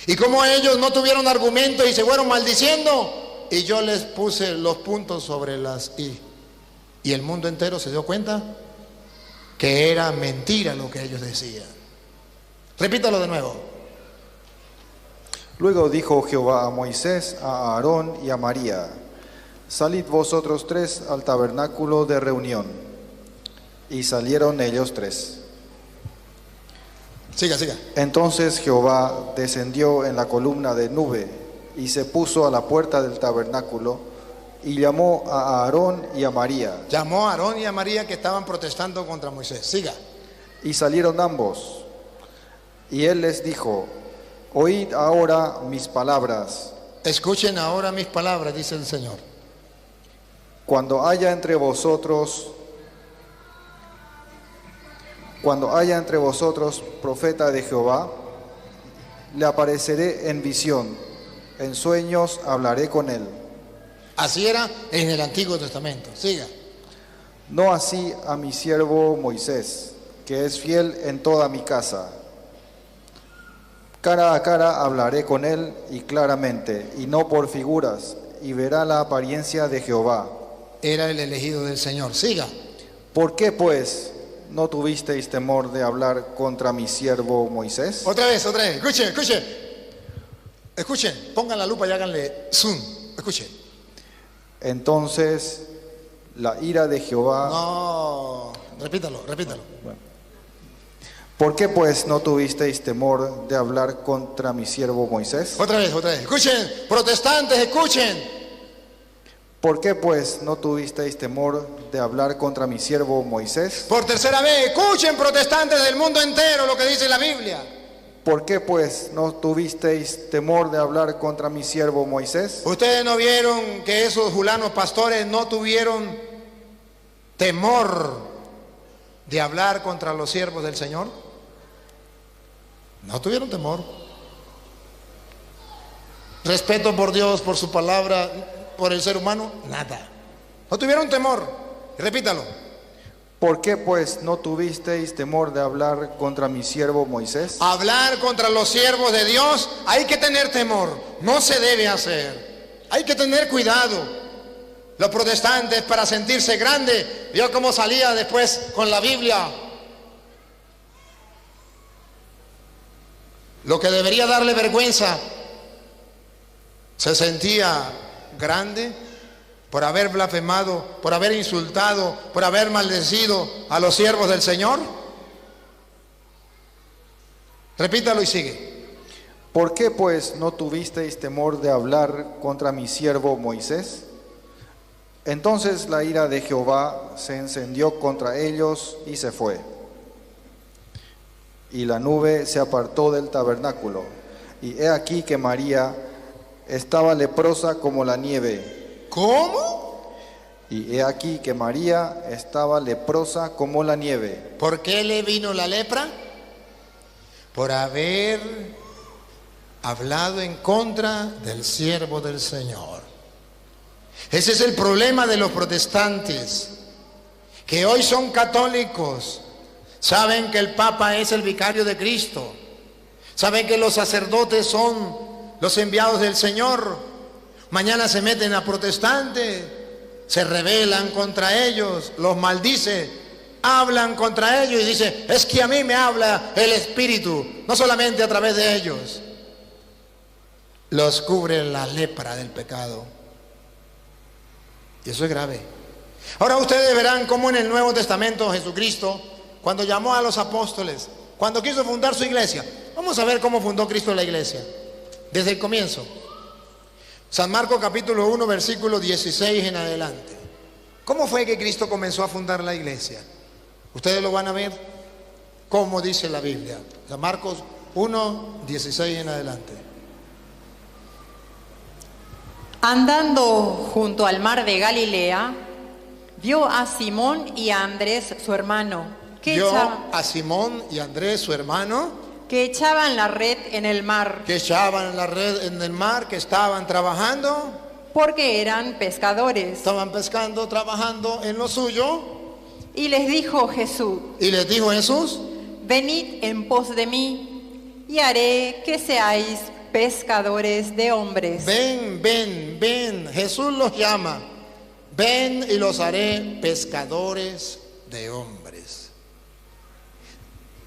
Y cómo ellos no tuvieron argumentos y se fueron maldiciendo. Y yo les puse los puntos sobre las i. Y el mundo entero se dio cuenta que era mentira lo que ellos decían. Repítalo de nuevo. Luego dijo Jehová a Moisés, a Aarón y a María: salid vosotros tres al tabernáculo de reunión. Y salieron ellos tres. Siga. Entonces Jehová descendió en la columna de nube y se puso a la puerta del tabernáculo y llamó a Aarón y a María. Llamó a Aarón y a María que estaban protestando contra Moisés. Siga. Y salieron ambos. Y él les dijo: oíd ahora mis palabras. Escuchen ahora mis palabras, dice el Señor. Cuando haya entre vosotros profeta de Jehová, le apareceré en visión, en sueños hablaré con él. Así era en el Antiguo Testamento. Siga. No así a mi siervo Moisés, que es fiel en toda mi casa. Cara a cara hablaré con él y claramente, y no por figuras, y verá la apariencia de Jehová. Era el elegido del Señor. Siga. ¿Por qué pues no tuvisteis temor de hablar contra mi siervo Moisés? Otra vez. Escuchen, pongan la lupa y háganle zoom. Escuchen. Entonces la ira de Jehová... No, repítalo. ¿Por qué pues no tuvisteis temor de hablar contra mi siervo Moisés? Otra vez. Escuchen, protestantes, escuchen. ¿Por qué pues no tuvisteis temor de hablar contra mi siervo Moisés? Por tercera vez, escuchen, protestantes del mundo entero, lo que dice la Biblia. ¿Por qué pues no tuvisteis temor de hablar contra mi siervo Moisés? ¿Ustedes no vieron que esos julanos pastores no tuvieron temor de hablar contra los siervos del Señor? No tuvieron temor. Respeto por Dios, por su palabra, por el ser humano, nada. No tuvieron temor. Repítalo. ¿Por qué pues no tuvisteis temor de hablar contra mi siervo Moisés? Hablar contra los siervos de Dios, hay que tener temor. No se debe hacer. Hay que tener cuidado. Los protestantes, para sentirse grandes, vio cómo salía después con la Biblia. Lo que debería darle vergüenza, se sentía grande por haber blasfemado, por haber insultado, por haber maldecido a los siervos del Señor. Repítalo y sigue. ¿Por qué pues no tuvisteis temor de hablar contra mi siervo Moisés? Entonces la ira de Jehová se encendió contra ellos y se fue. Y la nube se apartó del tabernáculo. Y he aquí que María estaba leprosa como la nieve. ¿Cómo? Y he aquí que María estaba leprosa como la nieve. ¿Por qué le vino la lepra? Por haber hablado en contra del siervo del Señor. Ese es el problema de los protestantes, que hoy son católicos, saben que el Papa es el vicario de Cristo, saben que los sacerdotes son los enviados del Señor. Mañana se meten a protestantes, se rebelan contra ellos, los maldice, hablan contra ellos y dicen: es que a mí me habla el Espíritu, no solamente a través de ellos. Los cubre la lepra del pecado. Y eso es grave. Ahora ustedes verán cómo en el Nuevo Testamento Jesucristo, cuando llamó a los apóstoles, cuando quiso fundar su iglesia, vamos a ver cómo fundó Cristo la iglesia, desde el comienzo. San Marcos capítulo 1, versículo 16 en adelante. ¿Cómo fue que Cristo comenzó a fundar la iglesia? Ustedes lo van a ver cómo dice la Biblia. San Marcos 1, 16 en adelante. Andando junto al mar de Galilea, vio a Simón y a Andrés, su hermano, Vio a Simón y Andrés, su hermano, que echaban la red en el mar, que echaban la red en el mar, que estaban trabajando, porque eran pescadores. estaban pescando, trabajando en lo suyo. Y les dijo Jesús: Y les dijo Jesús: venid en pos de mí, y haré que seáis pescadores de hombres. ven, ven, ven. Jesús los llama. Ven y los haré pescadores de hombres.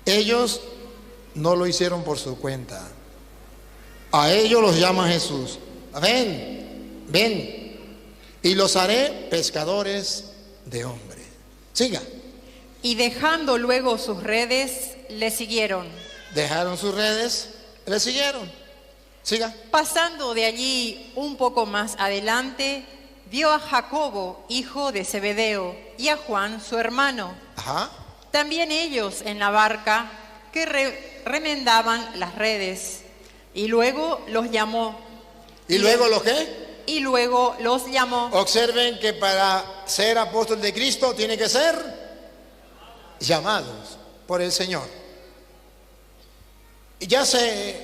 Ellos no lo hicieron por su cuenta. A ellos los llama Jesús. Ven, ven. Y los haré pescadores de hombres. Siga. Y dejando luego sus redes, le siguieron. Dejaron sus redes, le siguieron. Siga. Pasando de allí un poco más adelante, vio a Jacobo, hijo de Zebedeo, y a Juan, su hermano. Ajá. También ellos en la barca, que remendaban las redes. Y luego los llamó. ¿Y luego lo qué? Y luego los llamó. Observen que para ser apóstol de Cristo tiene que ser llamados por el Señor. Y ya sé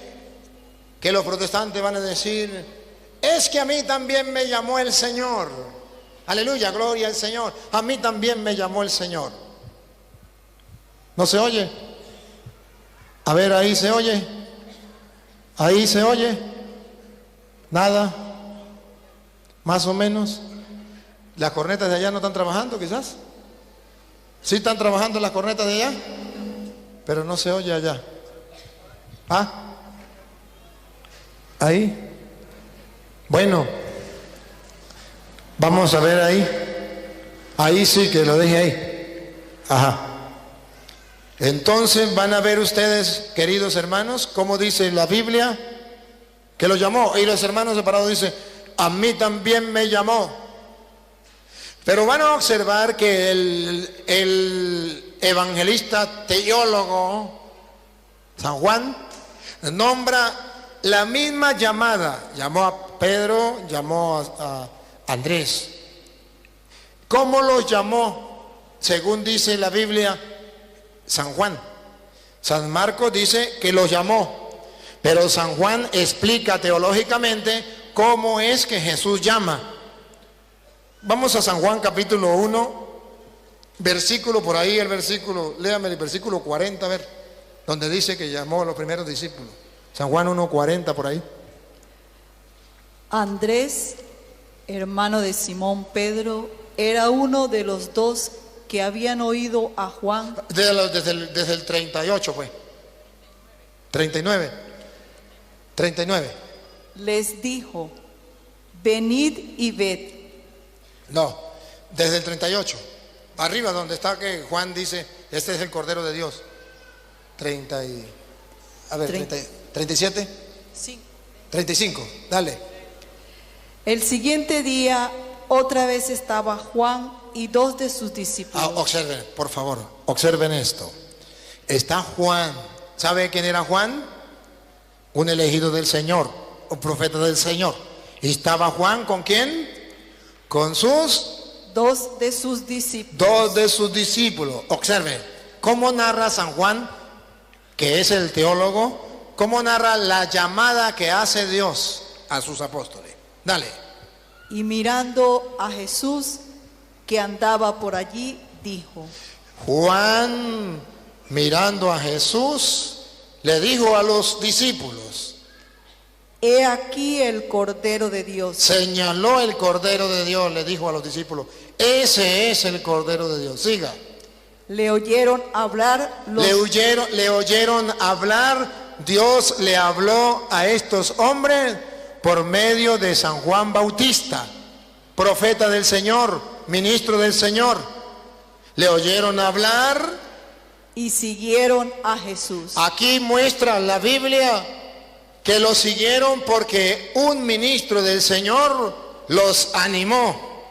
que los protestantes van a decir: es que a mí también me llamó el Señor. Aleluya, gloria al Señor. A mí también me llamó el Señor. ¿No se oye? A ver, ahí se oye. Ahí se oye. Nada. Más o menos. Las cornetas de allá no están trabajando, quizás. Sí están trabajando las cornetas de allá, pero no se oye allá. ¿Ah? Ahí. Bueno, vamos a ver ahí. Ahí sí, que lo deje ahí. Ajá. Entonces van a ver ustedes, queridos hermanos, cómo dice la Biblia que lo llamó. Y los hermanos separados dicen: a mí también me llamó. Pero van a observar que el evangelista teólogo San Juan nombra la misma llamada. Llamó a Pedro, llamó a Andrés. ¿Cómo los llamó? Según dice la Biblia, San Juan. San Marcos dice que los llamó, pero San Juan explica teológicamente cómo es que Jesús llama. Vamos a San Juan capítulo 1, versículo por ahí, el versículo, léame el versículo 40, a ver, donde dice que llamó a los primeros discípulos. San Juan 1:40 por ahí. Andrés, hermano de Simón Pedro, era uno de los dos que habían oído a Juan. Desde el 38 pues. 39. Les dijo: venid y ved. No, desde el 38. Arriba donde está que Juan dice: este es el Cordero de Dios. 30 y... A ver, 37. Sí. 35, dale. El siguiente día otra vez estaba Juan y dos de sus discípulos. Observen, por favor, observen esto. Está Juan. ¿Sabe quién era Juan? Un elegido del Señor, un profeta del Señor. ¿Y estaba Juan con quién? Con dos de sus discípulos. Dos de sus discípulos. Observen, ¿cómo narra San Juan, que es el teólogo, cómo narra la llamada que hace Dios a sus apóstoles? Dale. Y mirando a Jesús que andaba por allí, dijo: Juan, mirando a Jesús, le dijo a los discípulos: he aquí el Cordero de Dios. Señaló el Cordero de Dios, le dijo a los discípulos: ese es el Cordero de Dios. Siga. Le oyeron hablar le oyeron hablar. Dios le habló a estos hombres por medio de San Juan Bautista, profeta del Señor, ministro del Señor. Le oyeron hablar y siguieron a Jesús. Aquí muestra la Biblia que lo siguieron porque un ministro del Señor los animó,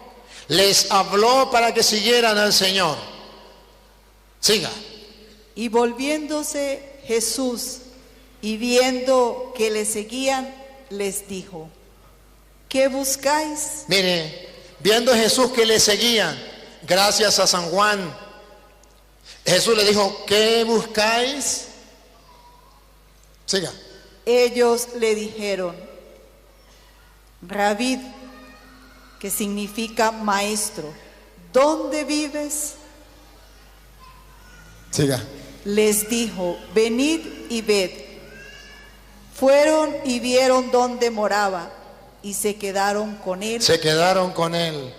les habló para que siguieran al Señor. Siga. Y volviéndose Jesús y viendo que le seguían, les dijo: ¿qué buscáis? Mire, viendo a Jesús que le seguían, gracias a San Juan, Jesús le dijo: ¿qué buscáis? Siga. Ellos le dijeron: Rabí, que significa maestro, ¿dónde vives? Siga. Les dijo: venid y ved. Fueron y vieron dónde moraba y se quedaron con él. Se quedaron con él.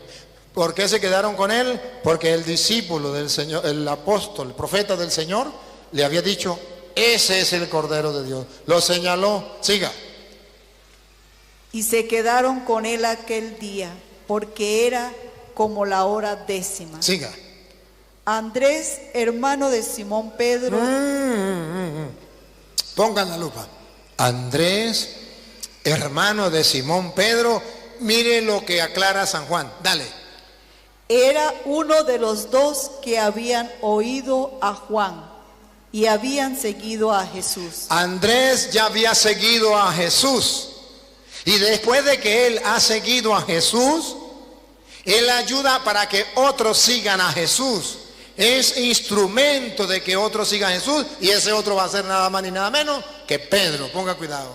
¿Por qué se quedaron con él? Porque el discípulo del Señor, el apóstol, el profeta del Señor, le había dicho: ese es el Cordero de Dios. Lo señaló. Siga. Y se quedaron con él aquel día, porque era como la hora 10:00. Siga. Andrés, hermano de Simón Pedro. Pongan la lupa. Andrés, hermano de Simón Pedro. Mire lo que aclara San Juan. Dale. Era uno de los dos que habían oído a Juan y habían seguido a Jesús. Andrés ya había seguido a Jesús. Y después de que él ha seguido a Jesús, él ayuda para que otros sigan a Jesús. Es instrumento de que otros sigan a Jesús, y ese otro va a ser nada más ni nada menos que Pedro. Ponga cuidado.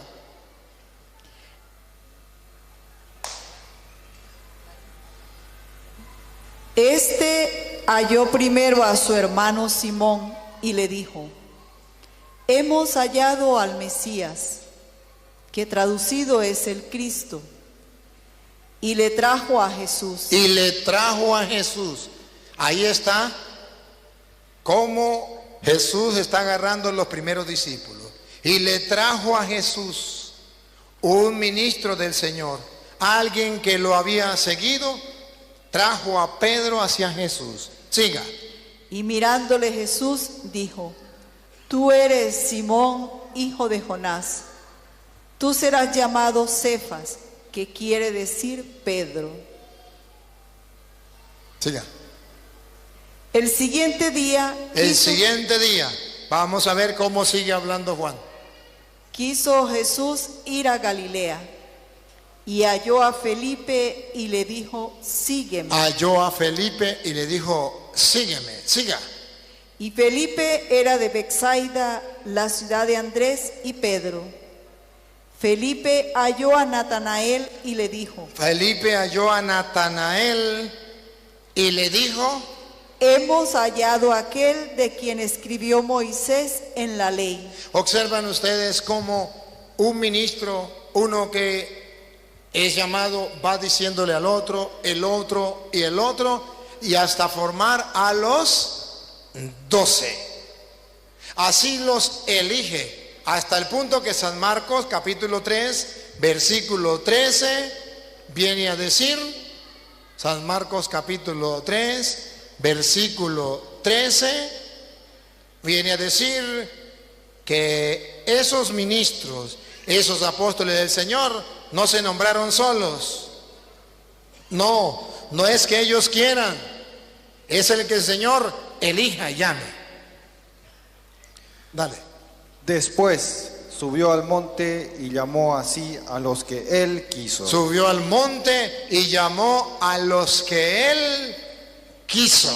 Este halló primero a su hermano Simón y le dijo: hemos hallado al Mesías, que traducido es el Cristo. Y le trajo a Jesús. Y le trajo a Jesús. Ahí está cómo Jesús está agarrando los primeros discípulos. Y le trajo a Jesús, un ministro del Señor, alguien que lo había seguido, trajo a Pedro hacia Jesús. Siga. Y mirándole Jesús dijo: tú eres Simón, hijo de Jonás. Tú serás llamado Cefas, que quiere decir Pedro. Siga. El siguiente día, vamos a ver cómo sigue hablando Juan. Quiso Jesús ir a Galilea y halló a Felipe y le dijo: sígueme. Halló a Felipe y le dijo: sígueme. Siga. Y Felipe era de Betsaida, la ciudad de Andrés y Pedro. Felipe halló a Natanael y le dijo: hemos hallado a aquel de quien escribió Moisés en la ley. Observan ustedes cómo un ministro, uno que es llamado, va diciéndole al otro, el otro y el otro, y hasta formar a los 12. Así los elige, hasta el punto que San Marcos capítulo 3, versículo 13, viene a decir, San Marcos capítulo 3, versículo 13, viene a decir que esos ministros, esos apóstoles del Señor, no se nombraron solos. No es que ellos quieran, es el que el Señor elija y llame. Dale. Después subió al monte y llamó así a los que él quiso. Subió al monte y llamó a los que él quiso.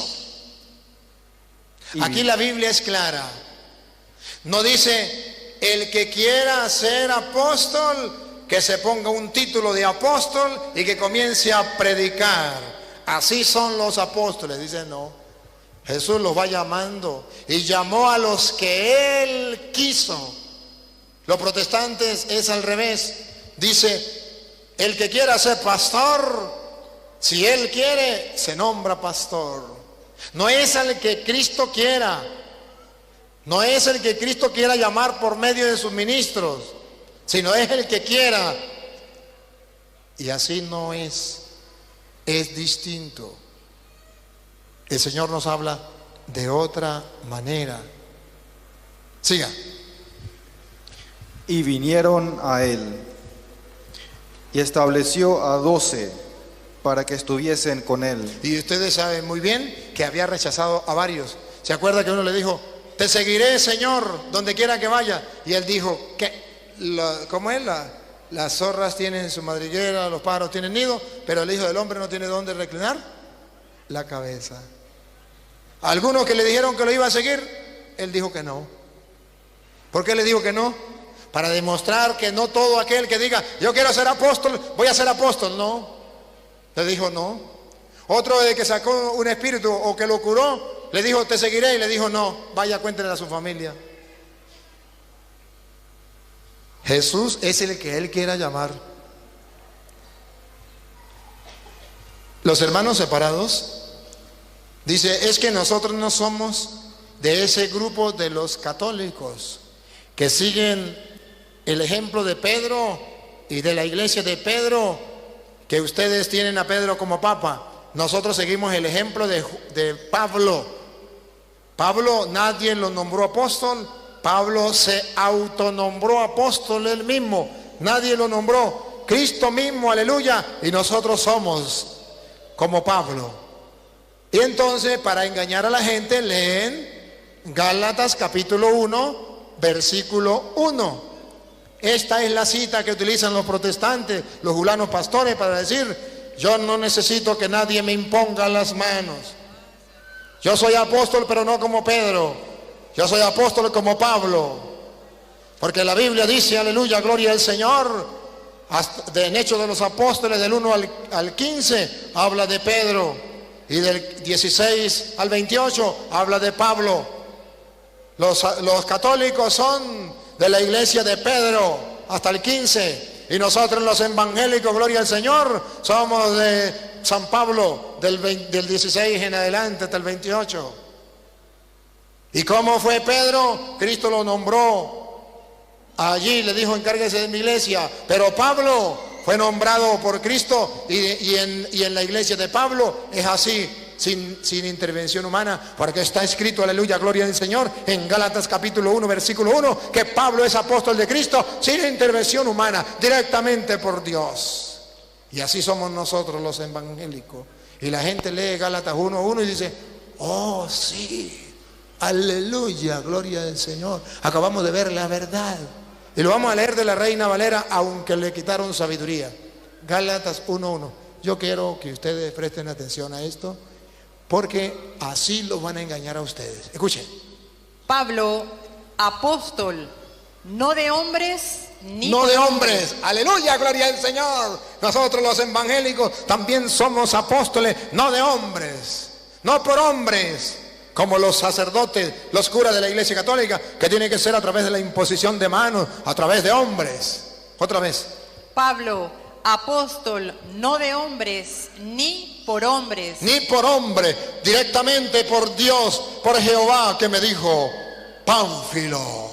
Aquí la Biblia es clara. No dice: el que quiera ser apóstol, que se ponga un título de apóstol y que comience a predicar. Así son los apóstoles. Dice no. Jesús los va llamando y llamó a los que él quiso. Los protestantes es al revés. Dice: el que quiera ser pastor, si él quiere, se nombra pastor. No es el que Cristo quiera. No es el que Cristo quiera llamar por medio de sus ministros, sino es el que quiera. Y así no es. Es distinto. El Señor nos habla de otra manera. Siga. Y vinieron a él, y estableció a 12 para que estuviesen con él. Y ustedes saben muy bien que había rechazado a varios. ¿Se acuerda que uno le dijo, te seguiré, Señor, donde quiera que vaya? Y él dijo, ¿cómo es? Las zorras tienen su madriguera, los pájaros tienen nido, pero el Hijo del Hombre no tiene dónde reclinar la cabeza. Algunos que le dijeron que lo iba a seguir, él dijo que no. ¿Por qué le dijo que no? Para demostrar que no todo aquel que diga, yo quiero ser apóstol, voy a ser apóstol. No, le dijo no. Otro de que sacó un espíritu o que lo curó, le dijo, te seguiré, y le dijo, no, vaya, cuéntenle a su familia. Jesús es el que Él quiera llamar. Los hermanos separados, dice, es que nosotros no somos de ese grupo de los católicos que siguen el ejemplo de Pedro y de la iglesia de Pedro, que ustedes tienen a Pedro como papa. Nosotros seguimos el ejemplo de Pablo. Pablo nadie lo nombró apóstol, Pablo se autonombró apóstol él mismo, nadie lo nombró, Cristo mismo, aleluya, y nosotros somos como Pablo. Y entonces, para engañar a la gente, leen Gálatas capítulo 1, versículo 1. Esta es la cita que utilizan los protestantes, los julanos pastores, para decir, yo no necesito que nadie me imponga las manos. Yo soy apóstol, pero no como Pedro. Yo soy apóstol como Pablo. Porque la Biblia dice, aleluya, gloria al Señor, en Hechos de los Apóstoles, del 1 al 15, habla de Pedro. Y del 16 al 28, habla de Pablo. Los católicos son de la iglesia de Pedro hasta el 15. Y nosotros los evangélicos, gloria al Señor, somos de San Pablo, del 16 en adelante hasta el 28. ¿Y cómo fue Pedro? Cristo lo nombró allí, le dijo, encárguese de mi iglesia. Pero Pablo fue nombrado por Cristo y en la iglesia de Pablo es así, sin intervención humana, porque está escrito, aleluya, gloria al Señor, en Gálatas capítulo 1, versículo 1, que Pablo es apóstol de Cristo sin intervención humana, directamente por Dios. Y así somos nosotros los evangélicos. Y la gente lee Gálatas 1:1 y dice, oh sí, aleluya, gloria al Señor, acabamos de ver la verdad. Y lo vamos a leer de la Reina Valera, aunque le quitaron sabiduría. Gálatas 1:1. Yo quiero que ustedes presten atención a esto, porque así los van a engañar a ustedes. Escuchen. Pablo, apóstol, no de hombres ni no por de hombres, aleluya, gloria al Señor. Nosotros los evangélicos también somos apóstoles, no de hombres, no por hombres, como los sacerdotes, los curas de la iglesia católica, que tiene que ser a través de la imposición de manos, a través de hombres. Otra vez. Pablo, apóstol, no de hombres ni por hombres. Ni por hombre, directamente por Dios, por Jehová, que me dijo, Pánfilo,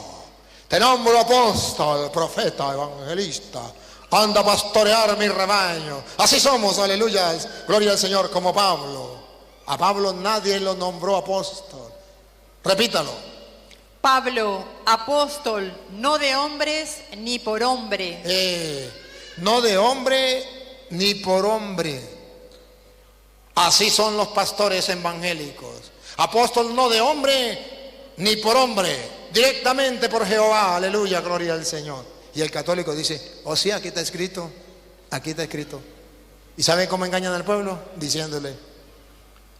te nombro apóstol, profeta, evangelista, anda a pastorear mi rebaño. Así somos, aleluya, gloria al Señor, como Pablo. A Pablo nadie lo nombró apóstol. Repítalo. Pablo, apóstol, no de hombres ni por hombre. No de hombre ni por hombre. Así son los pastores evangélicos. Apóstol no de hombre ni por hombre, directamente por Jehová, aleluya, gloria al Señor. Y el católico dice, oh sí, aquí está escrito, aquí está escrito. ¿Y saben cómo engañan al pueblo? Diciéndole,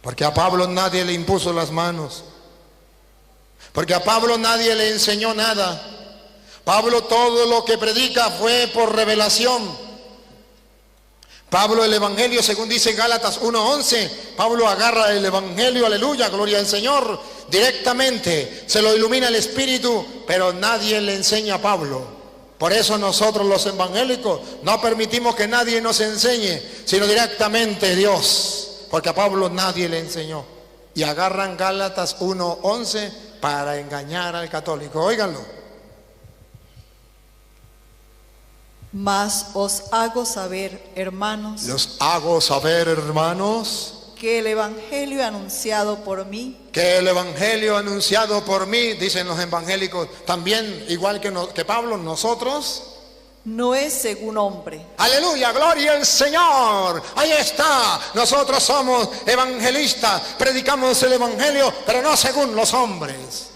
porque a Pablo nadie le impuso las manos, porque a Pablo nadie le enseñó nada. Pablo todo lo que predica fue por revelación. Pablo el evangelio, según dice Gálatas 1:11, Pablo agarra el evangelio, aleluya, gloria al Señor, directamente, se lo ilumina el Espíritu, pero nadie le enseña a Pablo. Por eso nosotros los evangélicos no permitimos que nadie nos enseñe, sino directamente Dios, porque a Pablo nadie le enseñó. Y agarran Gálatas 1:11 para engañar al católico. Óiganlo. Mas os hago saber, hermanos, Los hago saber, hermanos, que el evangelio anunciado por mí que el evangelio anunciado por mí, dicen los evangélicos, también igual que Pablo, nosotros, no es según hombre, aleluya, gloria al Señor, ahí está, nosotros somos evangelistas, predicamos el evangelio, pero no según los hombres.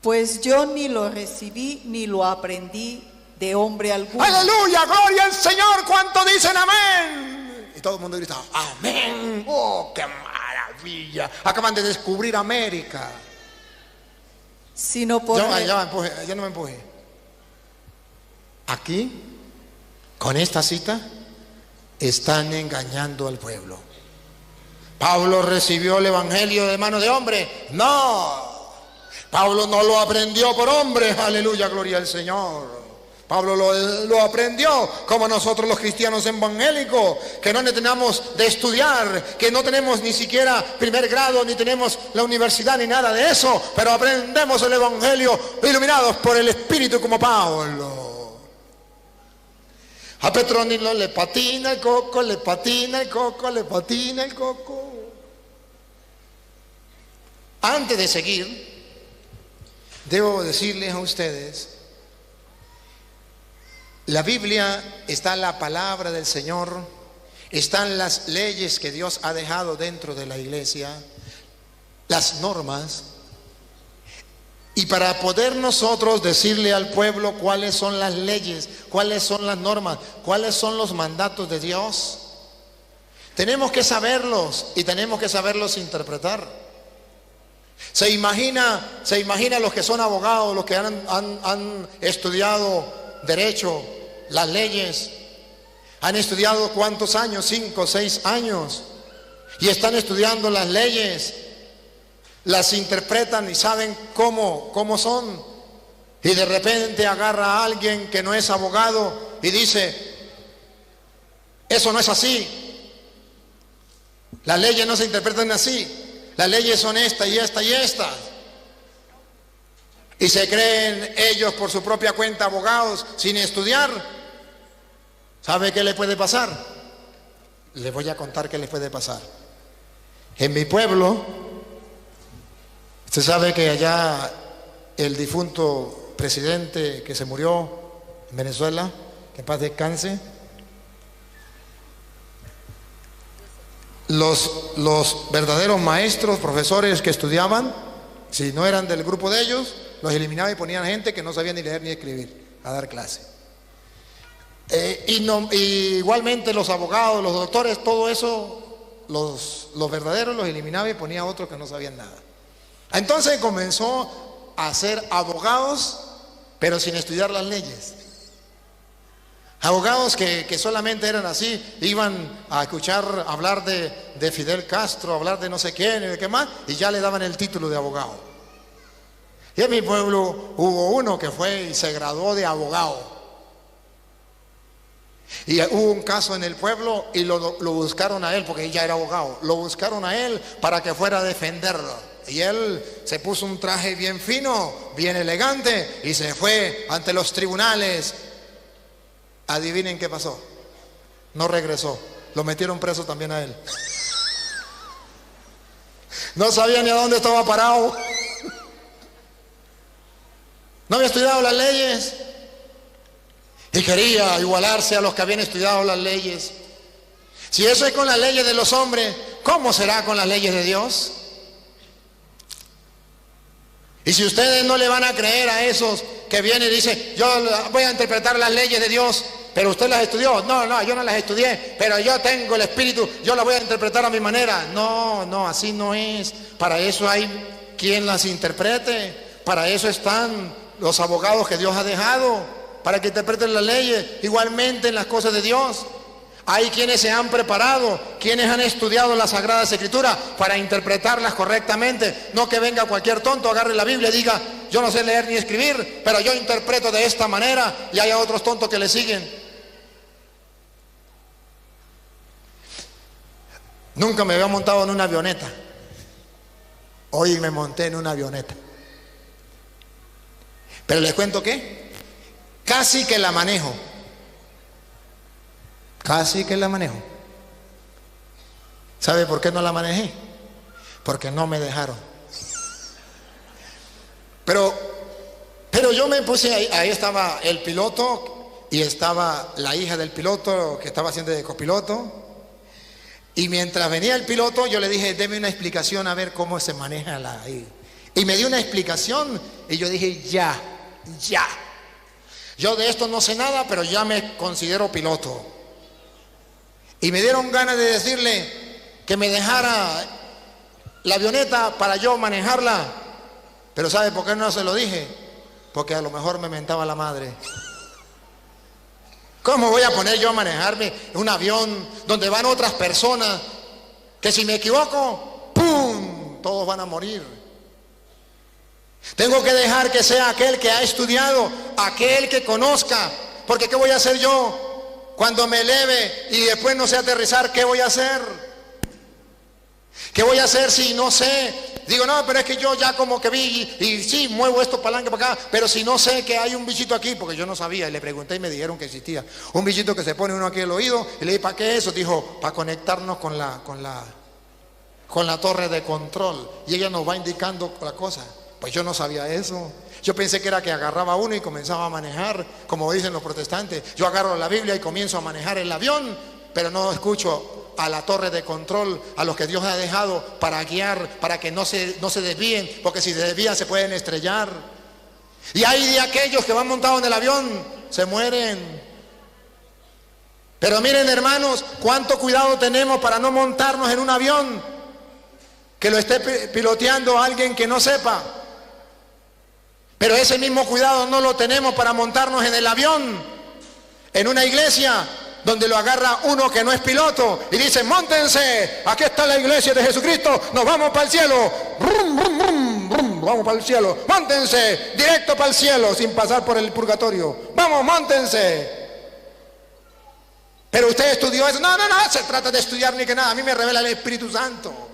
pues yo ni lo recibí ni lo aprendí de hombre alguno. Aleluya, gloria al Señor, ¿cuánto dicen amén? Y todo el mundo grita, amén, oh, qué maravilla, acaban de descubrir América. Sino por Ya no me empuje. Aquí, con esta cita, están engañando al pueblo. ¿Pablo recibió el evangelio de mano de hombre? No. Pablo no lo aprendió por hombre, aleluya, gloria al Señor. Pablo lo aprendió como nosotros los cristianos evangélicos, que no necesitamos de estudiar, que no tenemos ni siquiera primer grado, ni tenemos la universidad, ni nada de eso, pero aprendemos el evangelio iluminados por el Espíritu como Pablo. A Petronilo le patina el coco, le patina el coco, le patina el coco. Antes de seguir, debo decirles a ustedes, la Biblia está la palabra del Señor, están las leyes que Dios ha dejado dentro de la iglesia, las normas, y para poder nosotros decirle al pueblo cuáles son las leyes, cuáles son las normas, cuáles son los mandatos de Dios, tenemos que saberlos y tenemos que saberlos interpretar. Se imagina los que son abogados, los que han estudiado derecho, las leyes, han estudiado ¿cuántos años? 5, 6 años, y están estudiando las leyes, las interpretan y saben cómo son, y de repente agarra a alguien que no es abogado y dice, eso no es así, las leyes no se interpretan así, las leyes son esta y esta y esta. Y se creen ellos por su propia cuenta abogados sin estudiar. ¿Sabe qué le puede pasar? Les voy a contar qué les puede pasar. En mi pueblo, usted sabe que allá el difunto presidente que se murió en Venezuela, que en paz descanse, los verdaderos maestros, profesores que estudiaban, si no eran del grupo de ellos, los eliminaban y ponían gente que no sabía ni leer ni escribir a dar clase. Y igualmente los abogados, los doctores, todo eso, los verdaderos los eliminaba y ponía otros que no sabían nada. Entonces comenzó a ser abogados, pero sin estudiar las leyes. Abogados que solamente eran así, iban a escuchar hablar de Fidel Castro, hablar de no sé quién y de qué más, y ya le daban el título de abogado. Y en mi pueblo hubo uno que fue y se graduó de abogado. Y hubo un caso en el pueblo y lo buscaron a él, porque ya era abogado, lo buscaron a él para que fuera a defenderlo. Y él se puso un traje bien fino, bien elegante, y se fue ante los tribunales. Adivinen qué pasó. No regresó, lo metieron preso también a él. No sabía ni a dónde estaba parado. No había estudiado las leyes y quería igualarse a los que habían estudiado las leyes. Si eso es con las leyes de los hombres, ¿cómo será con las leyes de Dios? Y si ustedes no le van a creer a esos que vienen y dicen, yo voy a interpretar las leyes de Dios, pero usted las estudió. No, yo no las estudié, pero yo tengo el Espíritu, yo las voy a interpretar a mi manera. No, así no es. Para eso hay quien las interprete. Para eso están los abogados que Dios ha dejado, para que interpreten las leyes. Igualmente en las cosas de Dios hay quienes se han preparado, quienes han estudiado las Sagradas Escrituras para interpretarlas correctamente. No que venga cualquier tonto, agarre la Biblia y diga, yo no sé leer ni escribir, pero yo interpreto de esta manera, y haya otros tontos que le siguen. Nunca me había montado en una avioneta. Hoy me monté en una avioneta. Pero les cuento que casi que la manejo. Casi que la manejo. ¿Sabe por qué no la manejé? Porque no me dejaron. Pero yo me puse ahí estaba el piloto y estaba la hija del piloto que estaba haciendo de copiloto. Y mientras venía el piloto, yo le dije, deme una explicación a ver cómo se maneja ahí. Y me dio una explicación y yo dije, ya. Yo de esto no sé nada, pero ya me considero piloto. Y me dieron ganas de decirle que me dejara la avioneta para yo manejarla. Pero ¿sabe por qué no se lo dije? Porque a lo mejor me mentaba la madre. ¿Cómo voy a poner yo a manejarme un avión donde van otras personas que si me equivoco, ¡pum!, todos van a morir? Tengo que dejar que sea aquel que ha estudiado, aquel que conozca, porque ¿qué voy a hacer yo cuando me eleve y después no sé aterrizar? ¿Qué voy a hacer? ¿Qué voy a hacer si no sé? Digo, no, pero es que yo ya como que vi y sí, muevo esto para adelante, para acá, pero si no sé que hay un bichito aquí, porque yo no sabía, y le pregunté y me dijeron que existía un bichito que se pone uno aquí en el oído, y le dije, ¿para qué eso? Dijo, para conectarnos con la torre de control, y ella nos va indicando la cosa. Pues yo no sabía eso. Yo pensé que era que agarraba uno y comenzaba a manejar, como dicen los protestantes. Yo agarro la Biblia y comienzo a manejar el avión, pero no escucho a la torre de control, a los que Dios ha dejado para guiar, para que no se desvíen, porque si se desvían se pueden estrellar. Y hay de aquellos que van montados en el avión, se mueren. Pero miren, hermanos, cuánto cuidado tenemos para no montarnos en un avión que lo esté piloteando alguien que no sepa. Pero ese mismo cuidado no lo tenemos para montarnos en el avión, en una iglesia donde lo agarra uno que no es piloto y dice, móntense, aquí está la iglesia de Jesucristo, nos vamos para el cielo, brum, brum, brum, brum, vamos para el cielo, móntense, directo para el cielo, sin pasar por el purgatorio, vamos, móntense. Pero usted estudió eso, no, se trata de estudiar ni que nada, a mí me revela el Espíritu Santo.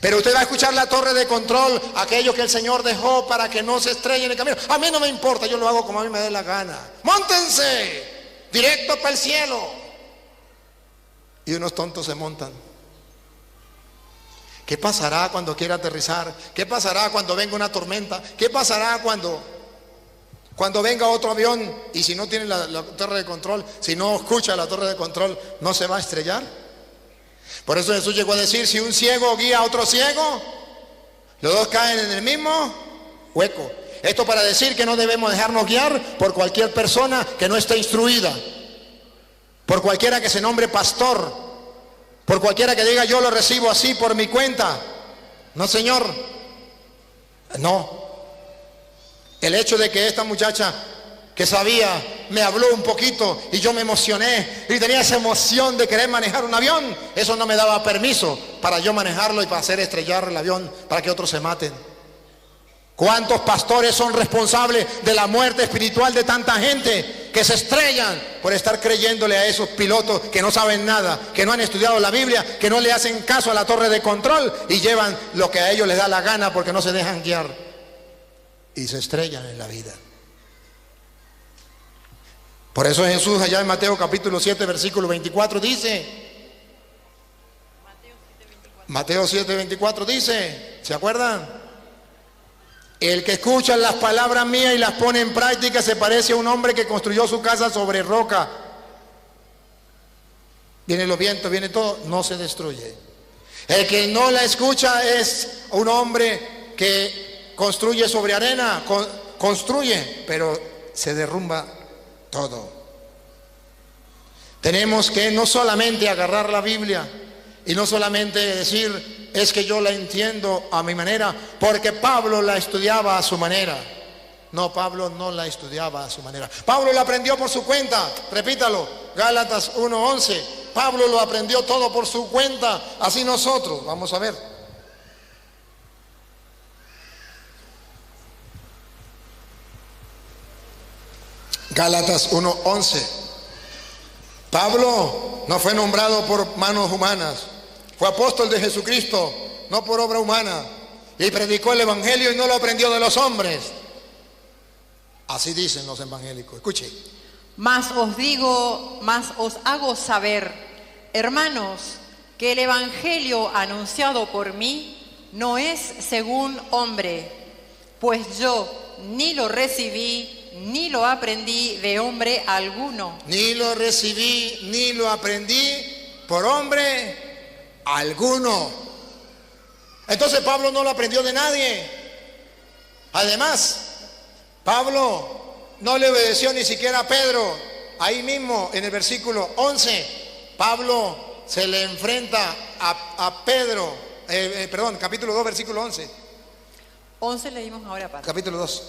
Pero usted va a escuchar la torre de control, aquello que el Señor dejó para que no se estrellen en el camino. A mí no me importa, yo lo hago como a mí me dé la gana. ¡Móntense! Directo para el cielo. Y unos tontos se montan. ¿Qué pasará cuando quiera aterrizar? ¿Qué pasará cuando venga una tormenta? ¿Qué pasará cuando venga otro avión y si no tiene la torre de control, si no escucha la torre de control, no se va a estrellar? Por eso Jesús llegó a decir, si un ciego guía a otro ciego, los dos caen en el mismo hueco. Esto para decir que no debemos dejarnos guiar por cualquier persona que no esté instruida, por cualquiera que se nombre pastor, por cualquiera que diga yo lo recibo así por mi cuenta. No, señor, no. El hecho de que esta muchacha que sabía, me habló un poquito y yo me emocioné y tenía esa emoción de querer manejar un avión, eso no me daba permiso para yo manejarlo y para hacer estrellar el avión para que otros se maten. ¿Cuántos pastores son responsables de la muerte espiritual de tanta gente que se estrellan por estar creyéndole a esos pilotos que no saben nada, que no han estudiado la Biblia, que no le hacen caso a la torre de control y llevan lo que a ellos les da la gana porque no se dejan guiar y se estrellan en la vida? Por eso Jesús allá en Mateo capítulo 7 versículo 24 dice, Mateo 7, 24 dice, ¿se acuerdan? El que escucha las palabras mías y las pone en práctica se parece a un hombre que construyó su casa sobre roca. Vienen los vientos, viene todo, no se destruye. El que no la escucha es un hombre que construye sobre arena, construye, pero se derrumba todo. Tenemos que no solamente agarrar la Biblia y no solamente decir es que yo la entiendo a mi manera, porque Pablo la estudiaba a su manera. No, Pablo no la estudiaba a su manera. Pablo la aprendió por su cuenta, repítalo, Gálatas 1:11. Pablo lo aprendió todo por su cuenta, así nosotros, vamos a ver. Gálatas 1:11. Pablo no fue nombrado por manos humanas, fue apóstol de Jesucristo, no por obra humana, y predicó el evangelio y no lo aprendió de los hombres. Así dicen los evangélicos. Escuche. Mas os hago saber, hermanos, que el evangelio anunciado por mí no es según hombre, pues yo ni lo recibí ni lo aprendí de hombre alguno. Ni lo recibí ni lo aprendí por hombre alguno. Entonces Pablo no lo aprendió de nadie. Además, Pablo no le obedeció ni siquiera a Pedro. Ahí mismo en el versículo 11, Pablo se le enfrenta a Pedro, capítulo 2, versículo 11. 11 leímos ahora, padre. Capítulo 2,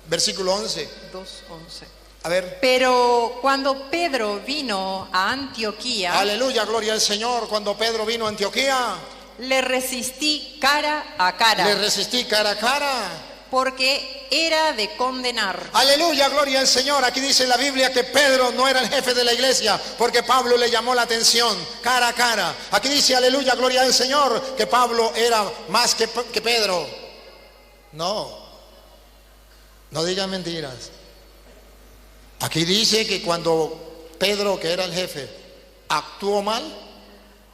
versículo 11. 2:11. A ver. Pero cuando Pedro vino a Antioquía, Aleluya, gloria al Señor. Cuando Pedro vino a Antioquía, le resistí cara a cara. le resistí cara a cara. Porque era de condenar. Aleluya, gloria al Señor. Aquí dice la Biblia que Pedro no era el jefe de la iglesia, porque Pablo le llamó la atención cara a cara. Aquí dice, aleluya, gloria al Señor, que Pablo era más que Pedro. No digan mentiras. Aquí dice que cuando Pedro, que era el jefe, actuó mal,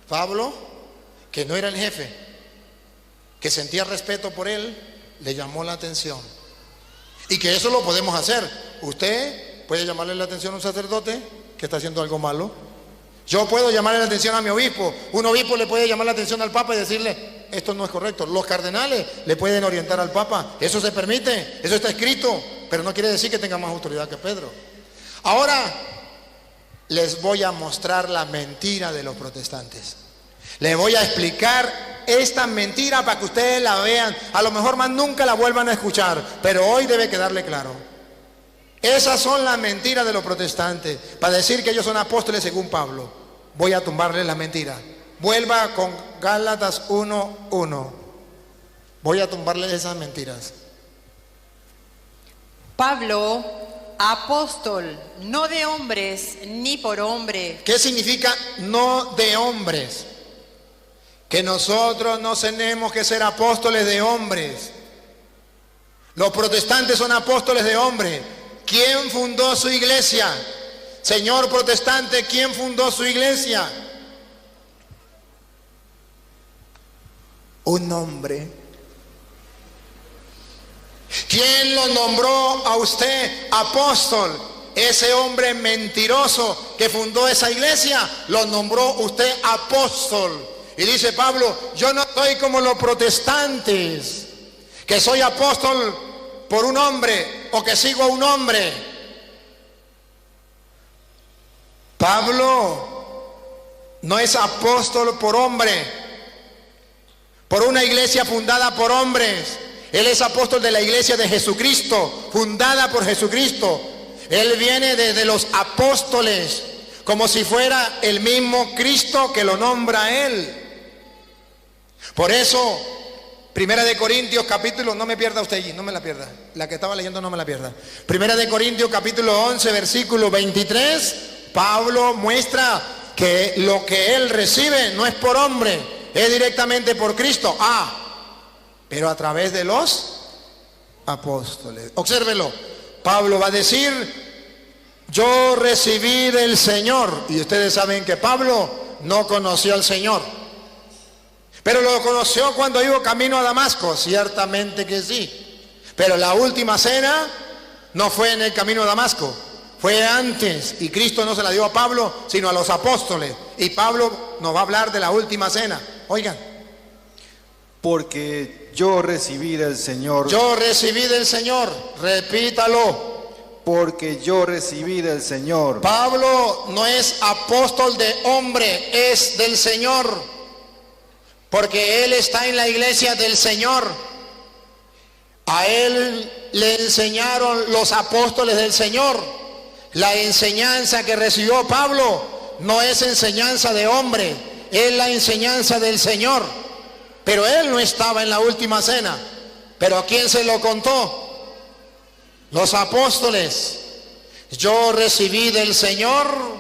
Pablo, que no era el jefe, que sentía respeto por él, le llamó la atención. Y que eso lo podemos hacer. Usted puede llamarle la atención a un sacerdote que está haciendo algo malo. Yo puedo llamarle la atención a mi obispo. Un obispo le puede llamar la atención al papa y decirle, esto no es correcto. Los cardenales le pueden orientar al papa. Eso se permite, eso está escrito, pero no quiere decir que tenga más autoridad que Pedro. Ahora les voy a mostrar la mentira de los protestantes. Les voy a explicar esta mentira para que ustedes la vean. A lo mejor más nunca la vuelvan a escuchar, pero hoy debe quedarle claro. Esas son las mentiras de los protestantes. Para decir que ellos son apóstoles según Pablo, voy a tumbarles la mentira. Vuelva con Gálatas 1:1. Voy a tumbarles esas mentiras. Pablo, apóstol, no de hombres ni por hombre. ¿Qué significa no de hombres? Que nosotros no tenemos que ser apóstoles de hombres. Los protestantes son apóstoles de hombres. ¿Quién fundó su iglesia? Señor protestante, ¿quién fundó su iglesia? Un hombre. ¿Quién lo nombró a usted apóstol? Ese hombre mentiroso que fundó esa iglesia, lo nombró usted apóstol. Y dice Pablo, yo no soy como los protestantes, que soy apóstol por un hombre o que sigo a un hombre. Pablo no es apóstol por hombre, por una iglesia fundada por hombres. Él es apóstol de la iglesia de Jesucristo, fundada por Jesucristo. Él viene desde los apóstoles, como si fuera el mismo Cristo que lo nombra a él. Por eso, Primera de Corintios capítulo, no me pierda usted allí, no me la pierda, la que estaba leyendo no me la pierda. Primera de Corintios capítulo 11, versículo 23, Pablo muestra que lo que él recibe no es por hombre, es directamente por Cristo. Pero a través de los apóstoles. Obsérvelo, Pablo va a decir, yo recibí del Señor. Y ustedes saben que Pablo no conoció al Señor, pero lo conoció cuando iba camino a Damasco. Ciertamente que sí, pero la última cena no fue en el camino a Damasco, fue antes, y Cristo no se la dio a Pablo sino a los apóstoles. Y Pablo nos va a hablar de la última cena. Oigan, porque yo recibí del Señor. Yo recibí del Señor, repítalo. Porque yo recibí del Señor. Pablo no es apóstol de hombre, es del Señor. Porque él está en la iglesia del Señor. A él le enseñaron los apóstoles del Señor. La enseñanza que recibió Pablo no es enseñanza de hombre, es la enseñanza del Señor. Pero él no estaba en la última cena. ¿Pero quién se lo contó? Los apóstoles. Yo recibí del Señor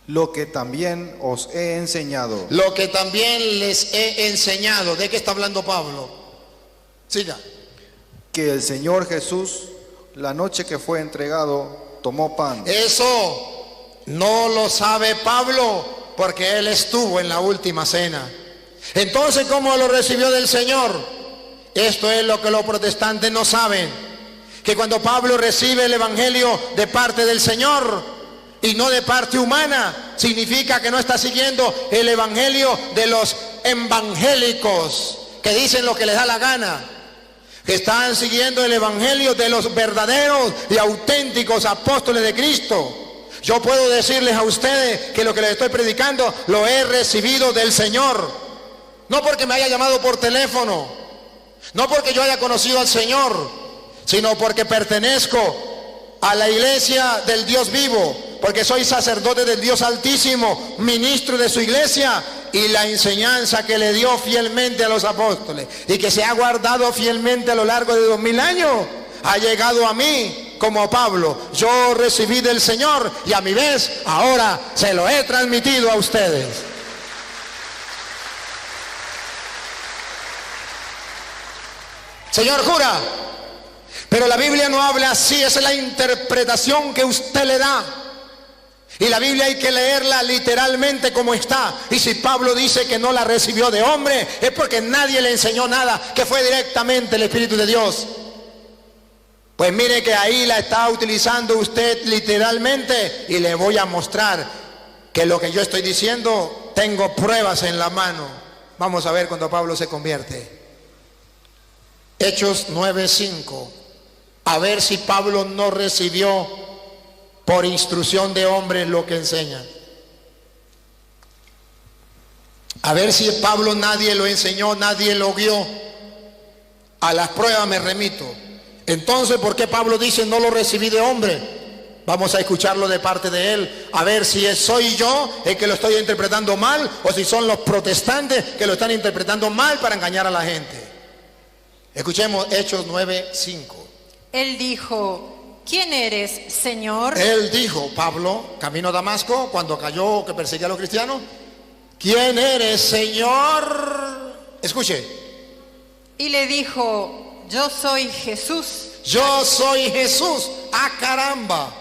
lo que también os he enseñado. Lo que también les he enseñado. ¿De qué está hablando Pablo? Siga. Que el Señor Jesús, la noche que fue entregado, tomó pan. Eso no lo sabe Pablo, porque él estuvo en la última cena. Entonces, ¿cómo lo recibió del Señor? Esto es lo que los protestantes no saben, que cuando Pablo recibe el evangelio de parte del Señor y no de parte humana, significa que no está siguiendo el evangelio de los evangélicos, que dicen lo que les da la gana, que están siguiendo el evangelio de los verdaderos y auténticos apóstoles de Cristo. Yo puedo decirles a ustedes que lo que les estoy predicando lo he recibido del Señor, no porque me haya llamado por teléfono, no porque yo haya conocido al Señor, sino porque pertenezco a la iglesia del Dios vivo, porque soy sacerdote del Dios Altísimo, ministro de su iglesia, y la enseñanza que le dio fielmente a los apóstoles y que se ha guardado fielmente a lo largo de 2000 años, ha llegado a mí como Pablo. Yo recibí del Señor y a mi vez ahora se lo he transmitido a ustedes. Señor jura, pero la Biblia no habla así, esa es la interpretación que usted le da. Y la Biblia hay que leerla literalmente como está. Y si Pablo dice que no la recibió de hombre, es porque nadie le enseñó nada, que fue directamente el Espíritu de Dios. Pues mire que ahí la está utilizando usted literalmente, y le voy a mostrar que lo que yo estoy diciendo tengo pruebas en la mano. Vamos a ver cuando Pablo se convierte. Hechos 9:5. A ver si Pablo no recibió por instrucción de hombres lo que enseñan. A ver si Pablo nadie lo enseñó, nadie lo guió. A las pruebas me remito. Entonces, ¿por qué Pablo dice no lo recibí de hombre? Vamos a escucharlo de parte de él, a ver si soy yo el que lo estoy interpretando mal, o si son los protestantes que lo están interpretando mal para engañar a la gente. Escuchemos Hechos 9:5. Él dijo: ¿quién eres, Señor? Él dijo, Pablo, camino a Damasco, cuando cayó que perseguía a los cristianos: ¿quién eres, Señor? Escuche. Y le dijo: yo soy Jesús. Yo soy Jesús. ¡Ah, caramba!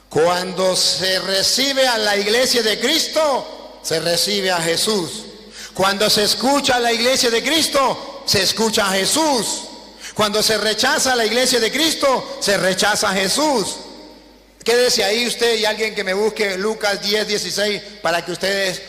Cuando se recibe a la iglesia de Cristo, se recibe a Jesús. Cuando se escucha a la iglesia de Cristo, se escucha a Jesús. Cuando se rechaza a la iglesia de Cristo, se rechaza a Jesús. Quédese ahí usted y alguien que me busque Lucas 10:16 para que ustedes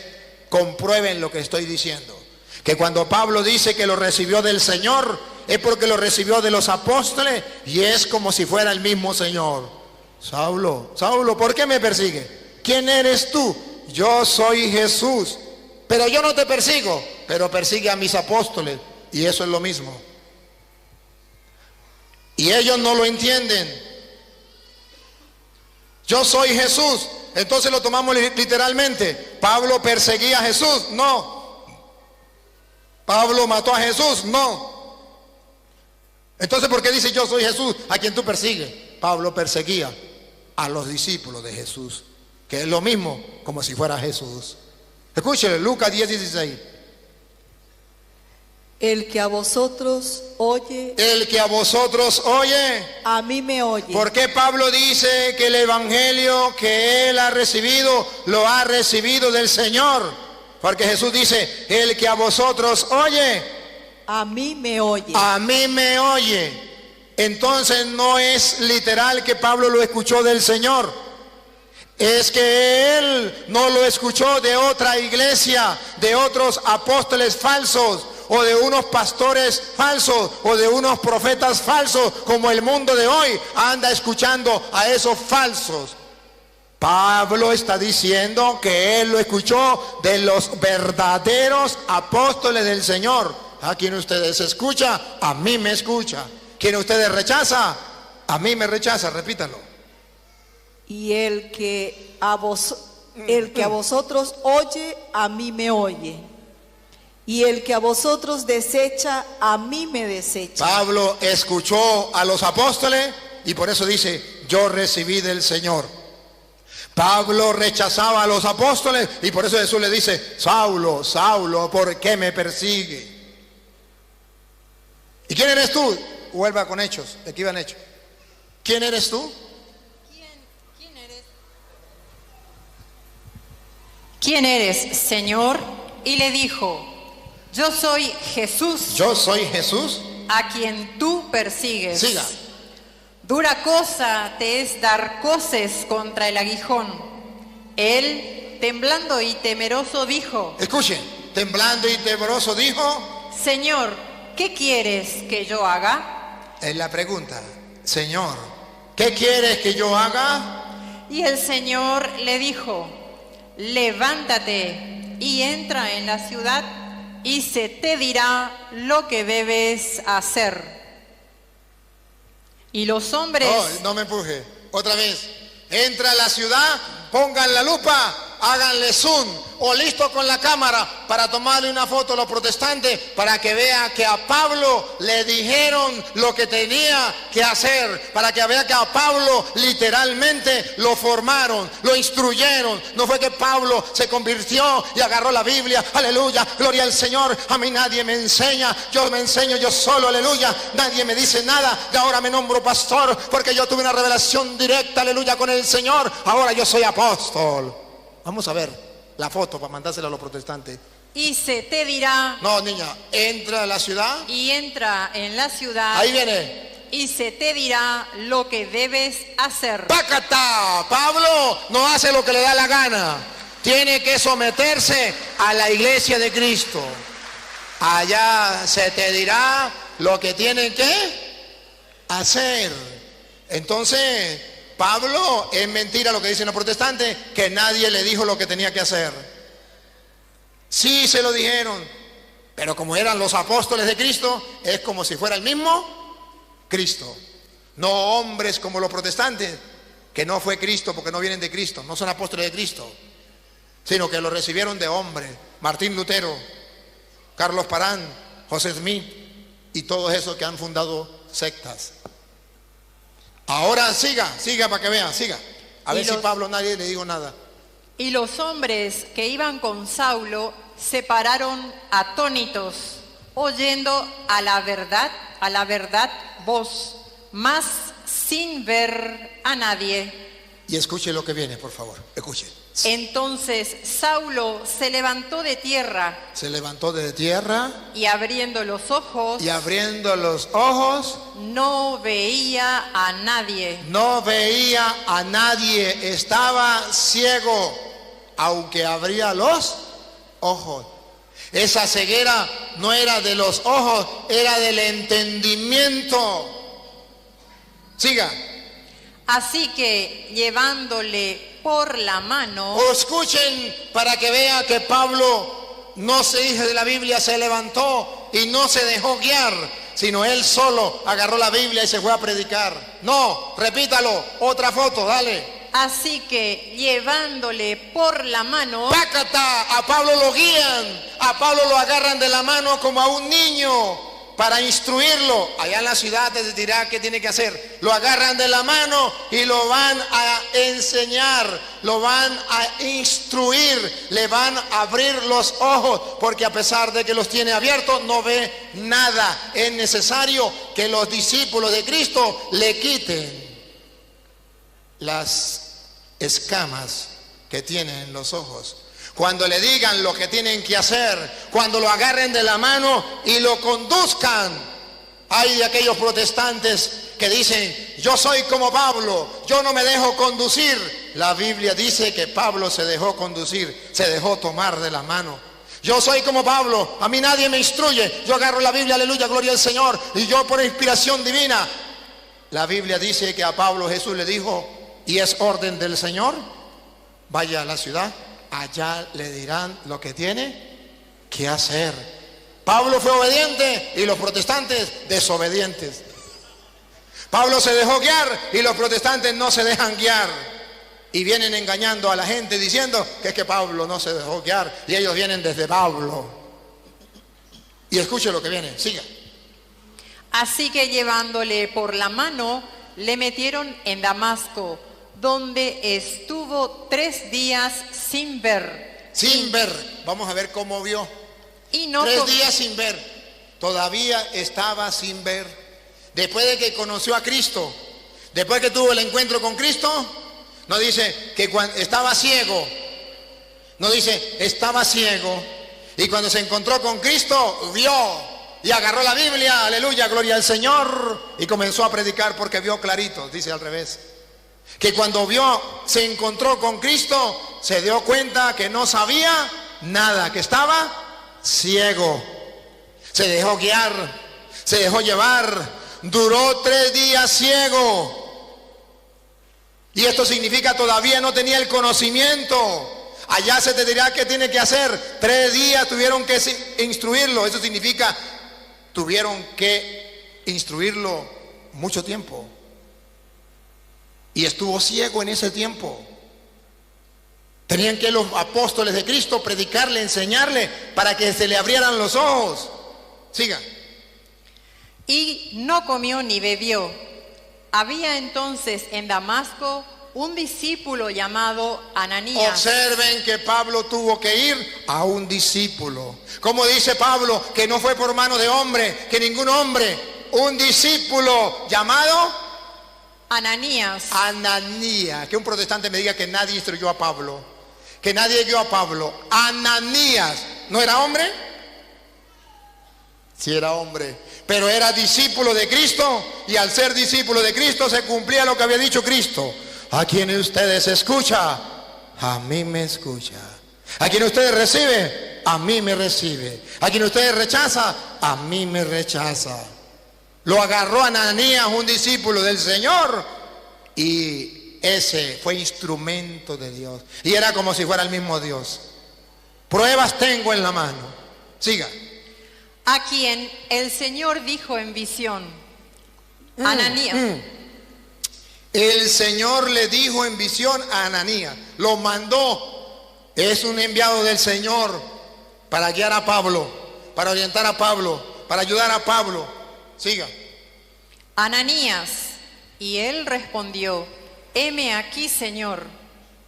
comprueben lo que estoy diciendo. Que cuando Pablo dice que lo recibió del Señor, es porque lo recibió de los apóstoles, y es como si fuera el mismo Señor. Saulo, Saulo, ¿por qué me persigue? ¿Quién eres tú? Yo soy Jesús. Pero yo no te persigo, pero persigue a mis apóstoles, y eso es lo mismo. Y ellos no lo entienden. Yo soy Jesús, entonces lo tomamos literalmente. Pablo perseguía a Jesús, no. Pablo mató a Jesús, no. Entonces, ¿por qué dice yo soy Jesús a quien tú persigues? Pablo perseguía a los discípulos de Jesús, que es lo mismo como si fuera Jesús. Escúchele, Lucas 10:16. El que a vosotros oye, el que a vosotros oye, a mí me oye. ¿Por qué Pablo dice que el evangelio que él ha recibido, lo ha recibido del Señor? Porque Jesús dice, el que a vosotros oye, a mí me oye. A mí me oye. Entonces no es literal que Pablo lo escuchó del Señor. Es que él no lo escuchó de otra iglesia, de otros apóstoles falsos, o de unos pastores falsos, o de unos profetas falsos, como el mundo de hoy anda escuchando a esos falsos. Pablo está diciendo que él lo escuchó de los verdaderos apóstoles del Señor. ¿A quien ustedes escucha? A mí me escucha. ¿Quien ustedes rechaza? A mí me rechaza, repítalo. Y el que a vosotros oye, a mí me oye. Y el que a vosotros desecha, a mí me desecha. Pablo escuchó a los apóstoles y por eso dice, yo recibí del Señor. Pablo rechazaba a los apóstoles y por eso Jesús le dice, Saulo, Saulo, ¿por qué me persigue? ¿Y quién eres tú? Vuelva con Hechos, de aquí van Hechos. ¿Quién eres tú? ¿quién eres, Señor? Y le dijo, yo soy Jesús, Yo soy Jesús. a quien tú persigues. Siga. Dura cosa te es dar coces contra el aguijón. Él, temblando y temeroso, dijo, Escuchen, temblando y temeroso dijo, Señor, ¿qué quieres que yo haga? es la pregunta, Señor, ¿qué quieres que yo haga? Y el Señor le dijo, levántate y entra en la ciudad y se te dirá lo que debes hacer. Y los hombres... No me empuje, otra vez. Entra a la ciudad, pongan la lupa, háganle zoom o listo con la cámara para tomarle una foto a los protestantes para que vea que a Pablo le dijeron lo que tenía que hacer, para que vea que a Pablo literalmente lo formaron, lo instruyeron. No fue que Pablo se convirtió y agarró la Biblia, aleluya, gloria al Señor, a mí nadie me enseña, yo me enseño yo solo, aleluya, nadie me dice nada y ahora me nombro pastor porque yo tuve una revelación directa, aleluya, con el Señor, ahora yo soy apóstol. Vamos a ver la foto para mandársela a los protestantes. Y se te dirá... No, niña, entra a la ciudad. Y entra en la ciudad. Ahí viene. Y se te dirá lo que debes hacer. ¡Pácata! Pablo no hace lo que le da la gana. Tiene que someterse a la iglesia de Cristo. Allá se te dirá lo que tienen que hacer. Entonces... Pablo, es mentira lo que dicen los protestantes, que nadie le dijo lo que tenía que hacer. Sí se lo dijeron, pero como eran los apóstoles de Cristo, es como si fuera el mismo Cristo. No hombres como los protestantes, que no fue Cristo porque no vienen de Cristo, no son apóstoles de Cristo, sino que lo recibieron de hombres. Martín Lutero, Carlos Parán, José Smith y todos esos que han fundado sectas. Ahora siga para que vea, siga. A ver si Pablo nadie le dijo nada. Y los hombres que iban con Saulo se pararon atónitos, oyendo a la verdad voz, mas sin ver a nadie. Y escuche lo que viene, por favor, escuche. Entonces Saulo se levantó de tierra. Se levantó de tierra. Y abriendo los ojos. Y abriendo los ojos. No veía a nadie. No veía a nadie. Estaba ciego, aunque abría los ojos. Esa ceguera no era de los ojos, era del entendimiento. Siga. Así que llevándole por la mano. O escuchen para que vea que Pablo no se dice de la Biblia, se levantó y no se dejó guiar, sino él solo agarró la Biblia y se fue a predicar. No, repítalo, otra foto, dale. Así que llevándole por la mano. ¡Pácata! A Pablo lo guían, a Pablo lo agarran de la mano como a un niño para instruirlo. Allá en la ciudad te dirá qué tiene que hacer. Lo agarran de la mano y lo van a enseñar, lo van a instruir, le van a abrir los ojos, porque a pesar de que los tiene abiertos no ve nada. Es necesario que los discípulos de Cristo le quiten las escamas que tienen en los ojos. Cuando le digan lo que tienen que hacer, cuando lo agarren de la mano y lo conduzcan. Hay de aquellos protestantes que dicen, yo soy como Pablo, yo no me dejo conducir. La Biblia dice que Pablo se dejó conducir, se dejó tomar de la mano. Yo soy como Pablo, a mí nadie me instruye, yo agarro la Biblia, aleluya, gloria al Señor, y yo por inspiración divina. La Biblia dice que a Pablo Jesús le dijo, y es orden del Señor, vaya a la ciudad. Allá le dirán lo que tiene que hacer. Pablo fue obediente y los protestantes desobedientes. Pablo se dejó guiar y los protestantes no se dejan guiar. Y vienen engañando a la gente diciendo que es que Pablo no se dejó guiar y ellos vienen desde Pablo. Y escuche lo que viene, siga. Así que llevándole por la mano, le metieron en Damasco, donde estuvo 3 días sin ver. Sin ver. Vamos a ver cómo vio. Y no 3 días sin ver. Todavía estaba sin ver. Después de que conoció a Cristo, después que tuvo el encuentro con Cristo, no dice que cuando estaba ciego. No dice, estaba ciego y cuando se encontró con Cristo, vio y agarró la Biblia, aleluya, gloria al Señor, y comenzó a predicar porque vio clarito, dice al revés. Que cuando se encontró con Cristo, se dio cuenta que no sabía nada, que estaba ciego. Se dejó guiar, se dejó llevar, duró 3 días ciego. Y esto significa todavía no tenía el conocimiento. Allá se te dirá qué tiene que hacer. 3 días tuvieron que instruirlo. Eso significa tuvieron que instruirlo mucho tiempo. Y estuvo ciego en ese tiempo. Tenían que los apóstoles de Cristo predicarle, enseñarle para que se le abrieran los ojos. Siga. Y no comió ni bebió. Había entonces en Damasco un discípulo llamado Ananías. Observen que Pablo tuvo que ir a un discípulo. Como dice Pablo, que no fue por mano de hombre, que ningún hombre, un discípulo llamado Ananías. Ananías. Que un protestante me diga que nadie instruyó a Pablo, que nadie guió a Pablo. Ananías, ¿no era hombre? Sí era hombre, pero era discípulo de Cristo, y al ser discípulo de Cristo se cumplía lo que había dicho Cristo. A quien ustedes escucha, a mí me escucha. A quien ustedes recibe, a mí me recibe. A quien ustedes rechaza, a mí me rechaza. Lo agarró Ananías, un discípulo del Señor, y ese fue instrumento de Dios. Y era como si fuera el mismo Dios. Pruebas tengo en la mano. Siga. A quien el Señor dijo en visión, Ananías. El Señor le dijo en visión a Ananías, lo mandó, es un enviado del Señor para guiar a Pablo, para orientar a Pablo, para ayudar a Pablo. Siga. Ananías, y él respondió, heme aquí, Señor.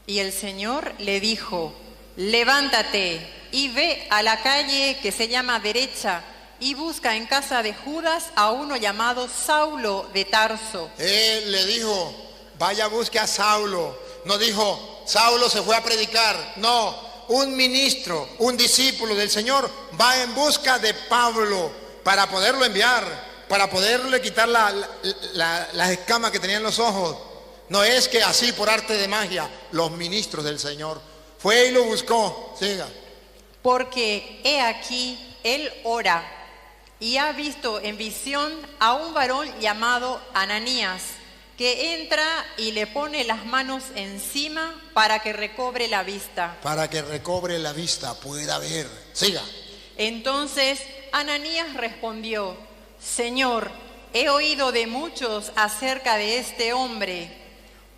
Y el Señor le dijo, levántate y ve a la calle que se llama Derecha y busca en casa de Judas a uno llamado Saulo de Tarso. Él le dijo, vaya, busque a Saulo. No dijo, Saulo se fue a predicar. No, un ministro, un discípulo del Señor va en busca de Pablo para poderlo enviar, para poderle quitar las escamas que tenía en los ojos. No es que así por arte de magia, los ministros del Señor. Fue y lo buscó. Siga. Porque he aquí, él ora y ha visto en visión a un varón llamado Ananías, que entra y le pone las manos encima para que recobre la vista. Para que recobre la vista, pueda ver. Siga. Entonces Ananías respondió, Señor, he oído de muchos acerca de este hombre,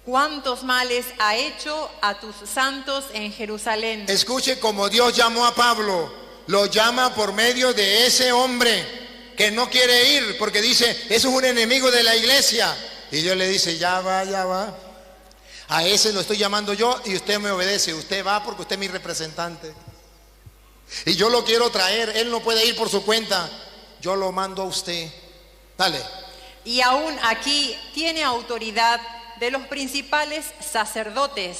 cuántos males ha hecho a tus santos en Jerusalén. Escuche cómo Dios llamó a Pablo. Lo llama por medio de ese hombre que no quiere ir porque dice, eso es un enemigo de la iglesia. Y Dios le dice, ya va, ya va. A ese lo estoy llamando yo y usted me obedece. Usted va porque usted es mi representante. Y yo lo quiero traer. Él no puede ir por su cuenta. Yo lo mando a usted. Dale. Y aún aquí tiene autoridad de los principales sacerdotes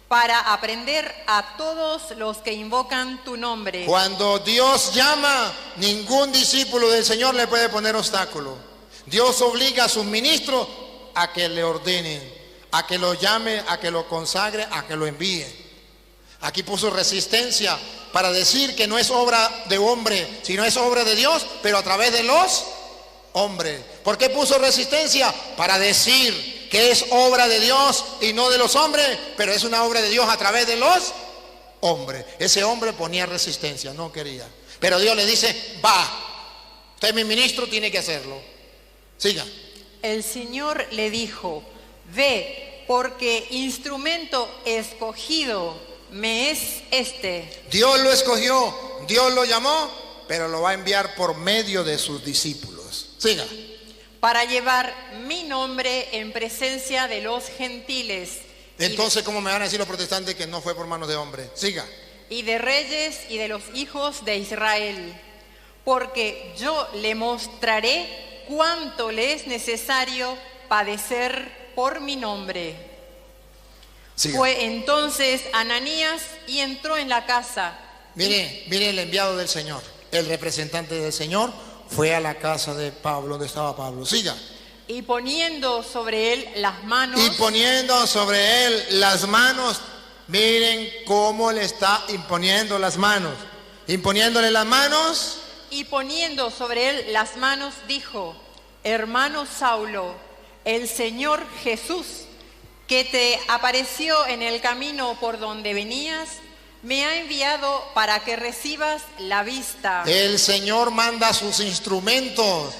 para aprender a todos los que invocan tu nombre. Cuando Dios llama, ningún discípulo del Señor le puede poner obstáculo. Dios obliga a sus ministros a que le ordenen, a que lo llame, a que lo consagre, a que lo envíe. Aquí puso resistencia para decir que no es obra de hombre, sino es obra de Dios, pero a través de los hombres. ¿Por qué puso resistencia? Para decir que es obra de Dios y no de los hombres, pero es una obra de Dios a través de los hombres. Ese hombre ponía resistencia, no quería. Pero Dios le dice, va, usted es mi ministro, tiene que hacerlo. Siga. El Señor le dijo, ve, porque instrumento escogido me es este. Dios lo escogió, Dios lo llamó, pero lo va a enviar por medio de sus discípulos. Siga. Para llevar mi nombre en presencia de los gentiles. Entonces, ¿cómo me van a decir los protestantes que no fue por manos de hombre? Siga. Y de reyes y de los hijos de Israel. Porque yo le mostraré cuánto le es necesario padecer por mi nombre. Siga. Fue entonces Ananías y entró en la casa. Mire el enviado del Señor, el representante del Señor, fue a la casa de Pablo, donde estaba Pablo. Siga. Y poniendo sobre él las manos. Y poniendo sobre él las manos, miren cómo le está imponiendo las manos. Imponiéndole las manos. Y poniendo sobre él las manos, dijo: hermano Saulo, el Señor Jesús, que te apareció en el camino por donde venías, me ha enviado para que recibas la vista. El Señor manda sus instrumentos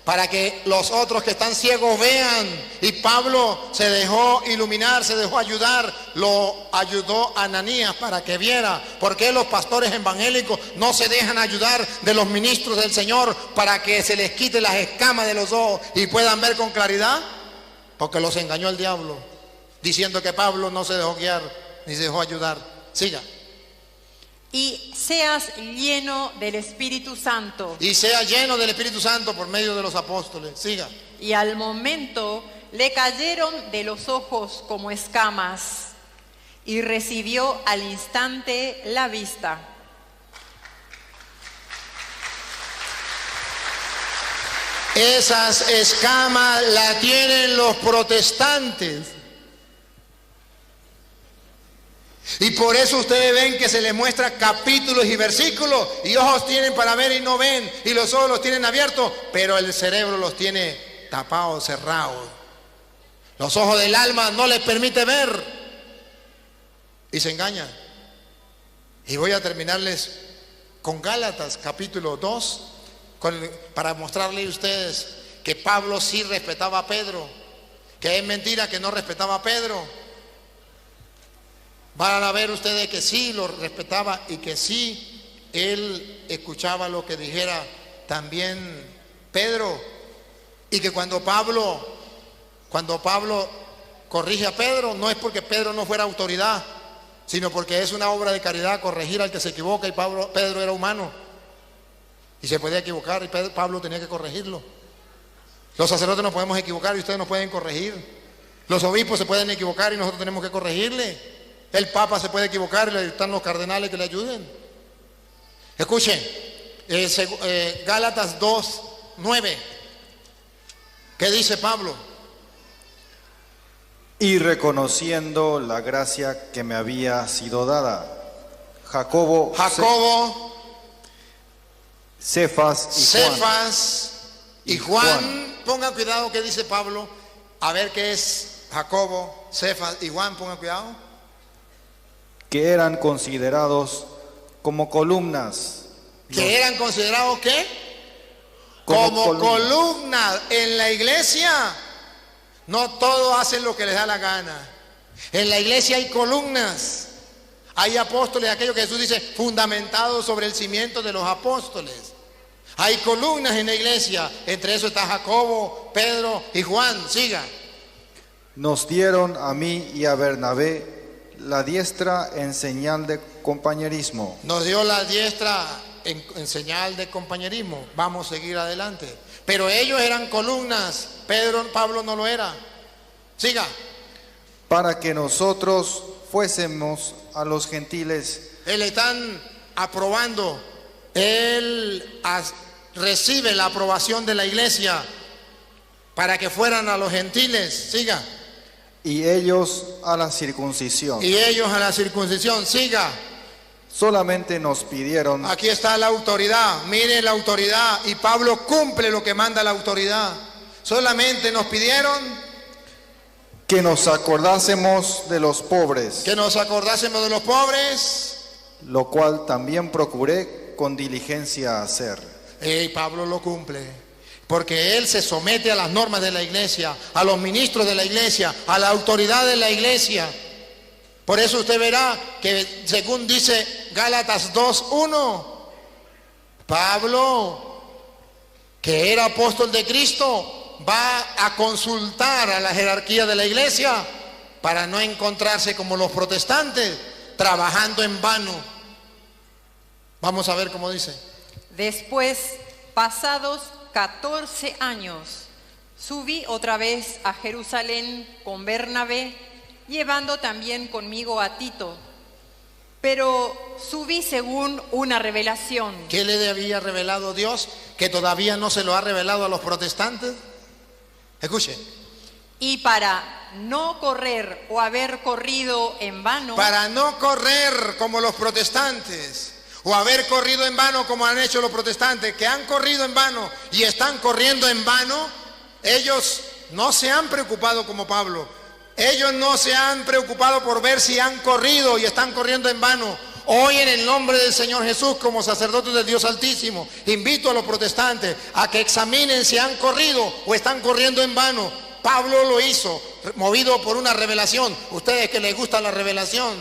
para que los otros que están ciegos vean. Y Pablo se dejó iluminar, se dejó ayudar. Lo ayudó Ananías para que viera. ¿Por qué los pastores evangélicos no se dejan ayudar de los ministros del Señor para que se les quite las escamas de los ojos y puedan ver con claridad? Porque los engañó el diablo, diciendo que Pablo no se dejó guiar ni se dejó ayudar. Siga. Y seas lleno del Espíritu Santo. Y sea lleno del Espíritu Santo por medio de los apóstoles. Siga. Y al momento le cayeron de los ojos como escamas, y recibió al instante la vista. Esas escamas las tienen los protestantes. Y por eso ustedes ven que se les muestra capítulos y versículos, y ojos tienen para ver y no ven, y los ojos los tienen abiertos, pero el cerebro los tiene tapados, cerrados. Los ojos del alma no les permite ver y se engañan. Y voy a terminarles con Gálatas capítulo 2 para mostrarles a ustedes que Pablo sí respetaba a Pedro, que es mentira que no respetaba a Pedro. Van a ver ustedes que sí lo respetaba y que sí él escuchaba lo que dijera también Pedro, y que cuando Pablo corrige a Pedro, no es porque Pedro no fuera autoridad, sino porque es una obra de caridad corregir al que se equivoca, y Pedro era humano y se podía equivocar, y Pablo tenía que corregirlo. Los sacerdotes nos podemos equivocar y ustedes nos pueden corregir. Los obispos se pueden equivocar y nosotros tenemos que corregirle. El Papa se puede equivocar y están los cardenales que le ayuden. Escuchen, Gálatas 2:9. ¿Qué dice Pablo? Y reconociendo la gracia que me había sido dada, Jacobo, Cefas y Juan. Pongan cuidado que dice Pablo. A ver qué es Jacobo, Cefas y Juan, pongan cuidado. Que eran considerados como columnas. ¿Que eran considerados qué? Como columnas. En la iglesia no todos hacen lo que les da la gana. En la iglesia hay columnas. Hay apóstoles, aquellos que Jesús dice, fundamentados sobre el cimiento de los apóstoles. Hay columnas en la iglesia. Entre eso está Jacobo, Pedro y Juan. Siga. Nos dieron a mí y a Bernabé la diestra en señal de compañerismo. Nos dio la diestra en señal de compañerismo. Vamos a seguir adelante. Pero ellos eran columnas. Pablo no lo era. Siga. Para que nosotros fuésemos a los gentiles. Él están aprobando. Él recibe la aprobación de la iglesia para que fueran a los gentiles. Siga. Y ellos a la circuncisión. Y ellos a la circuncisión. Siga. Solamente nos pidieron. Aquí está la autoridad. Mire la autoridad. Y Pablo cumple lo que manda la autoridad. Solamente nos pidieron que nos acordásemos de los pobres. Que nos acordásemos de los pobres. Lo cual también procuré con diligencia hacer. Y Pablo lo cumple. Porque él se somete a las normas de la iglesia, a los ministros de la iglesia, a la autoridad de la iglesia. Por eso usted verá que según dice Gálatas 2:1, Pablo, que era apóstol de Cristo, va a consultar a la jerarquía de la iglesia para no encontrarse como los protestantes, trabajando en vano. Vamos a ver cómo dice. Después, pasados 14 años, subí otra vez a Jerusalén con Bernabé llevando también conmigo a Tito. Pero subí según una revelación. ¿Qué le había revelado Dios que todavía no se lo ha revelado a los protestantes? Escuche. Y para no correr o haber corrido en vano. Para no correr como los protestantes o haber corrido en vano como han hecho los protestantes, que han corrido en vano y están corriendo en vano. Ellos no se han preocupado como Pablo. Ellos no se han preocupado por ver si han corrido y están corriendo en vano. Hoy, en el nombre del Señor Jesús, como sacerdote del Dios Altísimo, invito a los protestantes a que examinen si han corrido o están corriendo en vano. Pablo lo hizo, movido por una revelación. Ustedes que les gusta la revelación,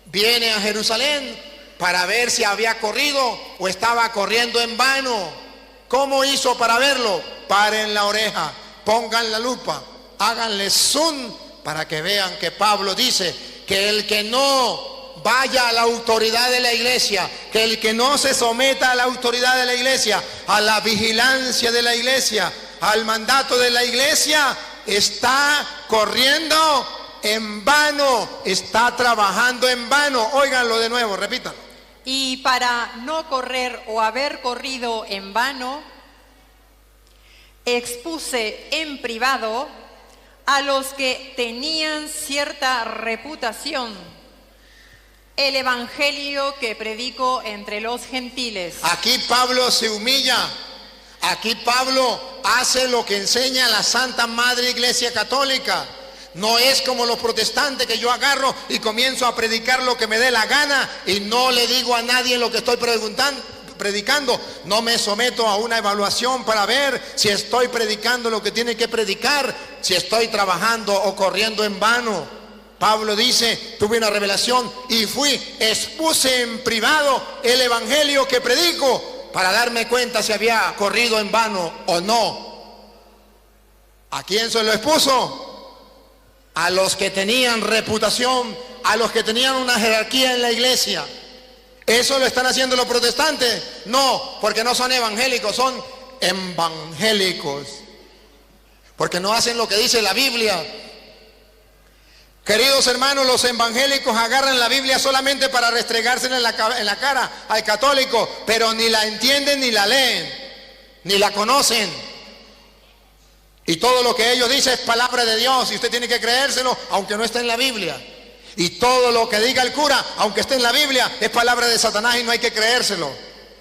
viene a Jerusalén para ver si había corrido o estaba corriendo en vano. ¿Cómo hizo para verlo? Paren la oreja, pongan la lupa, háganle zoom para que vean que Pablo dice que el que no vaya a la autoridad de la iglesia, que el que no se someta a la autoridad de la iglesia, a la vigilancia de la iglesia, al mandato de la iglesia, está corriendo en vano, está trabajando en vano. Óiganlo de nuevo, repítanlo. Y para no correr o haber corrido en vano, expuse en privado a los que tenían cierta reputación el evangelio que predico entre los gentiles. Aquí Pablo se humilla. Aquí Pablo hace lo que enseña la Santa Madre Iglesia Católica. No es como los protestantes que yo agarro y comienzo a predicar lo que me dé la gana y no le digo a nadie lo que estoy predicando. No me someto a una evaluación para ver si estoy predicando lo que tiene que predicar, si estoy trabajando o corriendo en vano. Pablo dice, tuve una revelación y expuse en privado el evangelio que predico para darme cuenta si había corrido en vano o no. ¿A quién se lo expuso? A los que tenían reputación, a los que tenían una jerarquía en la iglesia. ¿Eso lo están haciendo los protestantes? No, porque no son evangélicos, son evangélicos. Porque no hacen lo que dice la Biblia. Queridos hermanos, los evangélicos agarran la Biblia solamente para restregársela en la cara al católico, pero ni la entienden ni la leen, ni la conocen. Y todo lo que ellos dicen es palabra de Dios y usted tiene que creérselo aunque no esté en la Biblia. Y todo lo que diga el cura, aunque esté en la Biblia, es palabra de Satanás y no hay que creérselo.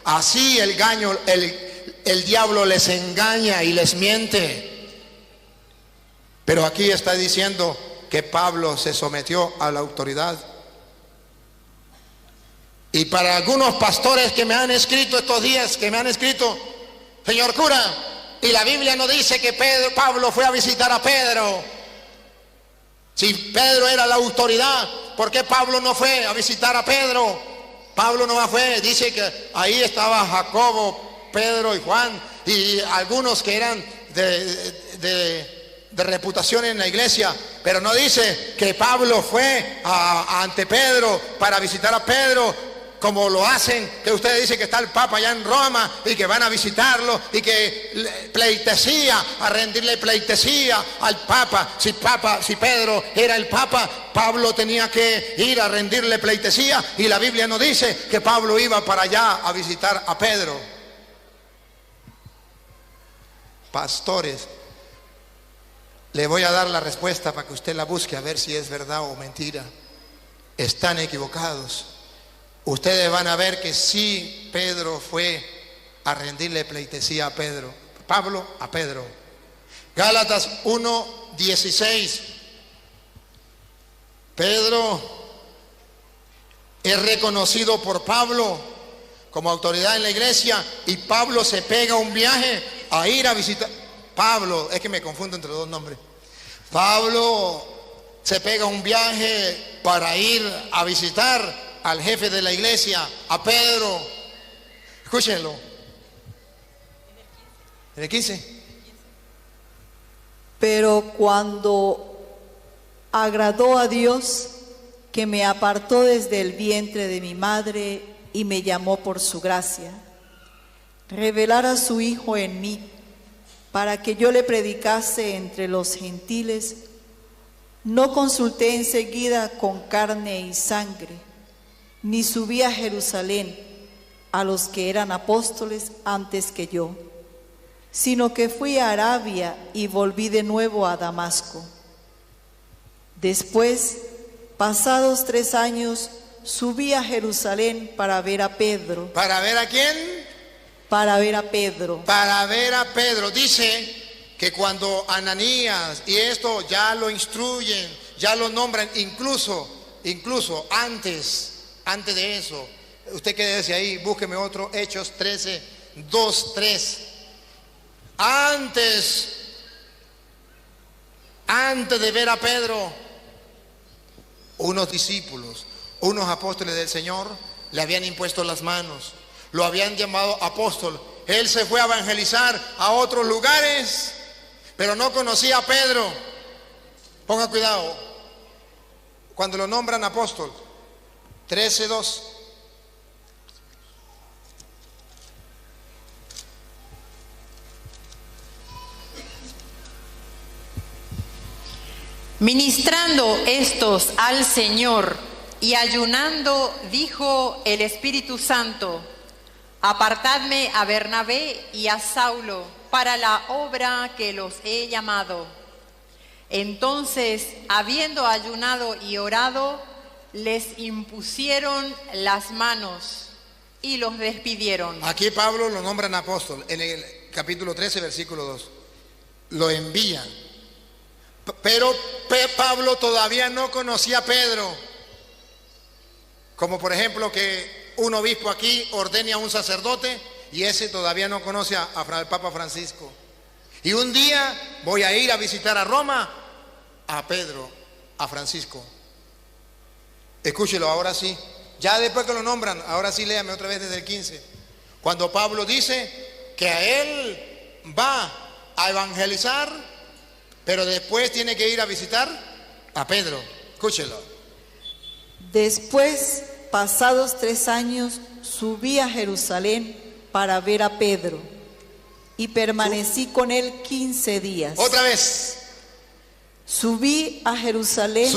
Así el diablo les engaña y les miente. Pero aquí está diciendo que Pablo se sometió a la autoridad. Y para algunos pastores que me han escrito estos días, señor cura, y la Biblia no dice que Pablo fue a visitar a Pedro. Si Pedro era la autoridad, ¿por qué Pablo no fue a visitar a Pedro? Pablo no fue, dice que ahí estaba Jacobo, Pedro y Juan y algunos que eran de reputación en la iglesia, pero no dice que Pablo fue ante Pedro para visitar a Pedro, como lo hacen, que ustedes dicen que está el Papa allá en Roma y que van a visitarlo y que a rendirle pleitesía al Papa. Si Pedro era el Papa, Pablo tenía que ir a rendirle pleitesía y la Biblia no dice que Pablo iba para allá a visitar a Pedro. Pastores, le voy a dar la respuesta para que usted la busque a ver si es verdad o mentira. Están equivocados. Ustedes van a ver que sí, Pedro fue a rendirle pleitesía a Pablo a Pedro. Gálatas 1:16. Pedro es reconocido por Pablo como autoridad en la iglesia y Pablo se pega un viaje a ir a visitar. Pablo, es que me confundo entre dos nombres. Pablo se pega un viaje para ir a visitar al jefe de la iglesia, a Pedro. Escúchenlo. En el 15. Pero cuando agradó a Dios, que me apartó desde el vientre de mi madre y me llamó por su gracia, revelar a su Hijo en mí, para que yo le predicase entre los gentiles No consulté enseguida con carne y sangre, ni subí a Jerusalén a los que eran apóstoles antes que yo, sino que fui a Arabia y volví de nuevo a Damasco. Después, pasados 3 años, subí a Jerusalén para ver a Pedro. ¿Para ver a quién? Para ver a Pedro. Para ver a Pedro. Dice que cuando Ananías y esto ya lo instruyen, ya lo nombran, incluso antes de eso, usted quédese ahí, búsqueme otro, Hechos 13, 2, 3. Antes de ver a Pedro, unos discípulos, unos apóstoles del Señor le habían impuesto las manos, lo habían llamado apóstol. Él se fue a evangelizar a otros lugares, pero no conocía a Pedro. Ponga cuidado, cuando lo nombran apóstol, 13:2. Ministrando estos al Señor y ayunando, dijo el Espíritu Santo: apartadme a Bernabé y a Saulo para la obra que los he llamado. Entonces, habiendo ayunado y orado, les impusieron las manos y los despidieron. Aquí Pablo lo nombran apóstol, en el capítulo 13, versículo 2. Lo envían. Pero Pablo todavía no conocía a Pedro. Como por ejemplo que un obispo aquí ordene a un sacerdote y ese todavía no conoce al Papa Francisco. Y un día voy a ir a visitar a Roma a Pedro, a Francisco. Escúchelo ahora sí. Ya después que lo nombran, ahora sí léame otra vez desde el 15. Cuando Pablo dice que a él va a evangelizar, pero después tiene que ir a visitar a Pedro. Escúchelo. Después, pasados 3 años, subí a Jerusalén para ver a Pedro y permanecí con él 15 días. Otra vez. Subí a Jerusalén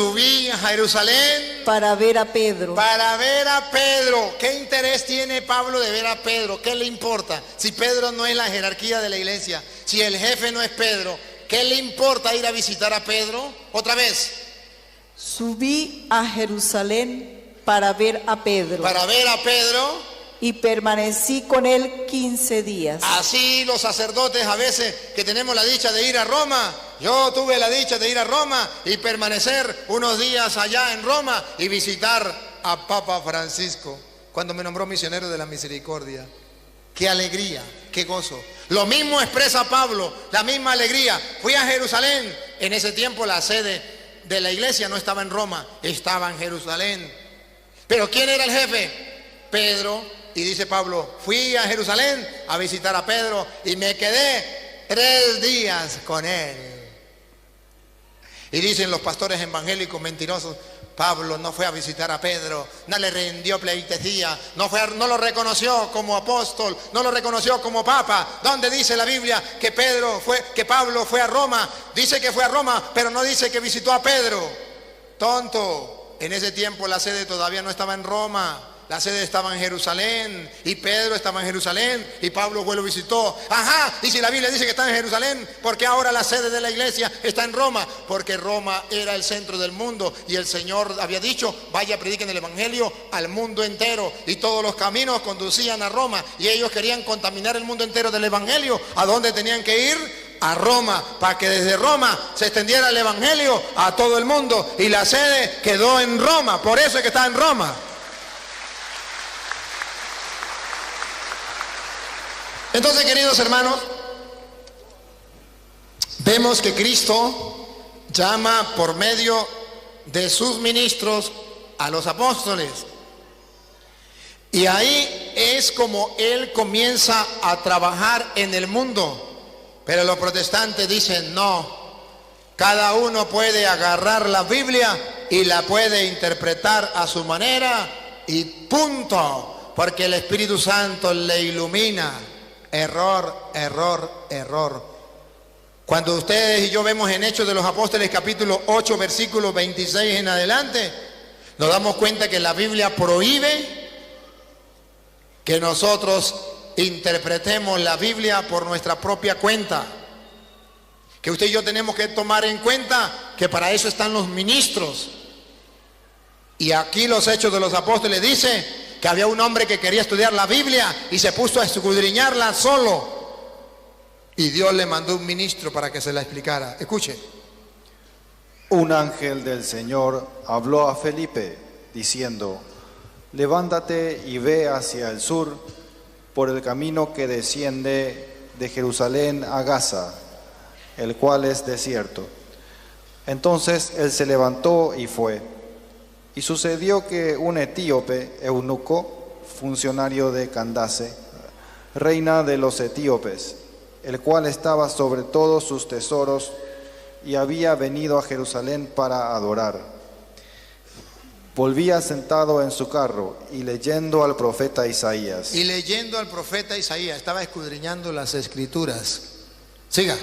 para ver a Pedro. Para ver a Pedro. ¿Qué interés tiene Pablo de ver a Pedro? ¿Qué le importa? Si Pedro no es la jerarquía de la iglesia, si el jefe no es Pedro, ¿qué le importa ir a visitar a Pedro? Otra vez. Subí a Jerusalén para ver a Pedro. Para ver a Pedro. Y permanecí con él 15 días. Así los sacerdotes a veces que tenemos la dicha de ir a Roma. Yo tuve la dicha de ir a Roma y permanecer unos días allá en Roma y visitar a Papa Francisco cuando me nombró misionero de la misericordia. Qué alegría, qué gozo. Lo mismo expresa Pablo, la misma alegría. Fui a Jerusalén. En ese tiempo la sede de la iglesia no estaba en Roma, estaba en Jerusalén. Pero ¿quién era el jefe? Pedro. Y dice Pablo, fui a Jerusalén a visitar a Pedro y me quedé 3 días con él. Y dicen los pastores evangélicos mentirosos, Pablo no fue a visitar a Pedro, no le rindió pleitesía, no lo reconoció como apóstol, no lo reconoció como papa. ¿Dónde dice la Biblia que Pablo fue a Roma? Dice que fue a Roma, pero no dice que visitó a Pedro. Tonto, en ese tiempo la sede todavía no estaba en Roma. La sede estaba en Jerusalén y Pedro estaba en Jerusalén y Pablo fue lo visitó. Ajá, y si la Biblia dice que está en Jerusalén, ¿por qué ahora la sede de la iglesia está en Roma? Porque Roma era el centro del mundo y el Señor había dicho, vaya, prediquen el evangelio al mundo entero, y todos los caminos conducían a Roma y ellos querían contaminar el mundo entero del evangelio. ¿A dónde tenían que ir? A Roma, para que desde Roma se extendiera el evangelio a todo el mundo, y la sede quedó en Roma, por eso es que está en Roma. Entonces, queridos hermanos, vemos que Cristo llama por medio de sus ministros a los apóstoles. Y ahí es como Él comienza a trabajar en el mundo. Pero los protestantes dicen, no, cada uno puede agarrar la Biblia y la puede interpretar a su manera y punto, porque el Espíritu Santo le ilumina. Error, error, error. Cuando ustedes y yo vemos en Hechos de los Apóstoles capítulo 8 versículo 26 en adelante, nos damos cuenta que la Biblia prohíbe que nosotros interpretemos la Biblia por nuestra propia cuenta. Que usted y yo tenemos que tomar en cuenta que para eso están los ministros. Y aquí los Hechos de los Apóstoles dice que había un hombre que quería estudiar la Biblia y se puso a escudriñarla solo. Y Dios le mandó un ministro para que se la explicara. Escuche. Un ángel del Señor habló a Felipe diciendo: levántate y ve hacia el sur por el camino que desciende de Jerusalén a Gaza, el cual es desierto. Entonces él se levantó y fue. Y sucedió que un etíope, eunuco, funcionario de Candace, reina de los etíopes, el cual estaba sobre todos sus tesoros y había venido a Jerusalén para adorar, volvía sentado en su carro y leyendo al profeta Isaías. Y leyendo al profeta Isaías, estaba escudriñando las escrituras. Siga.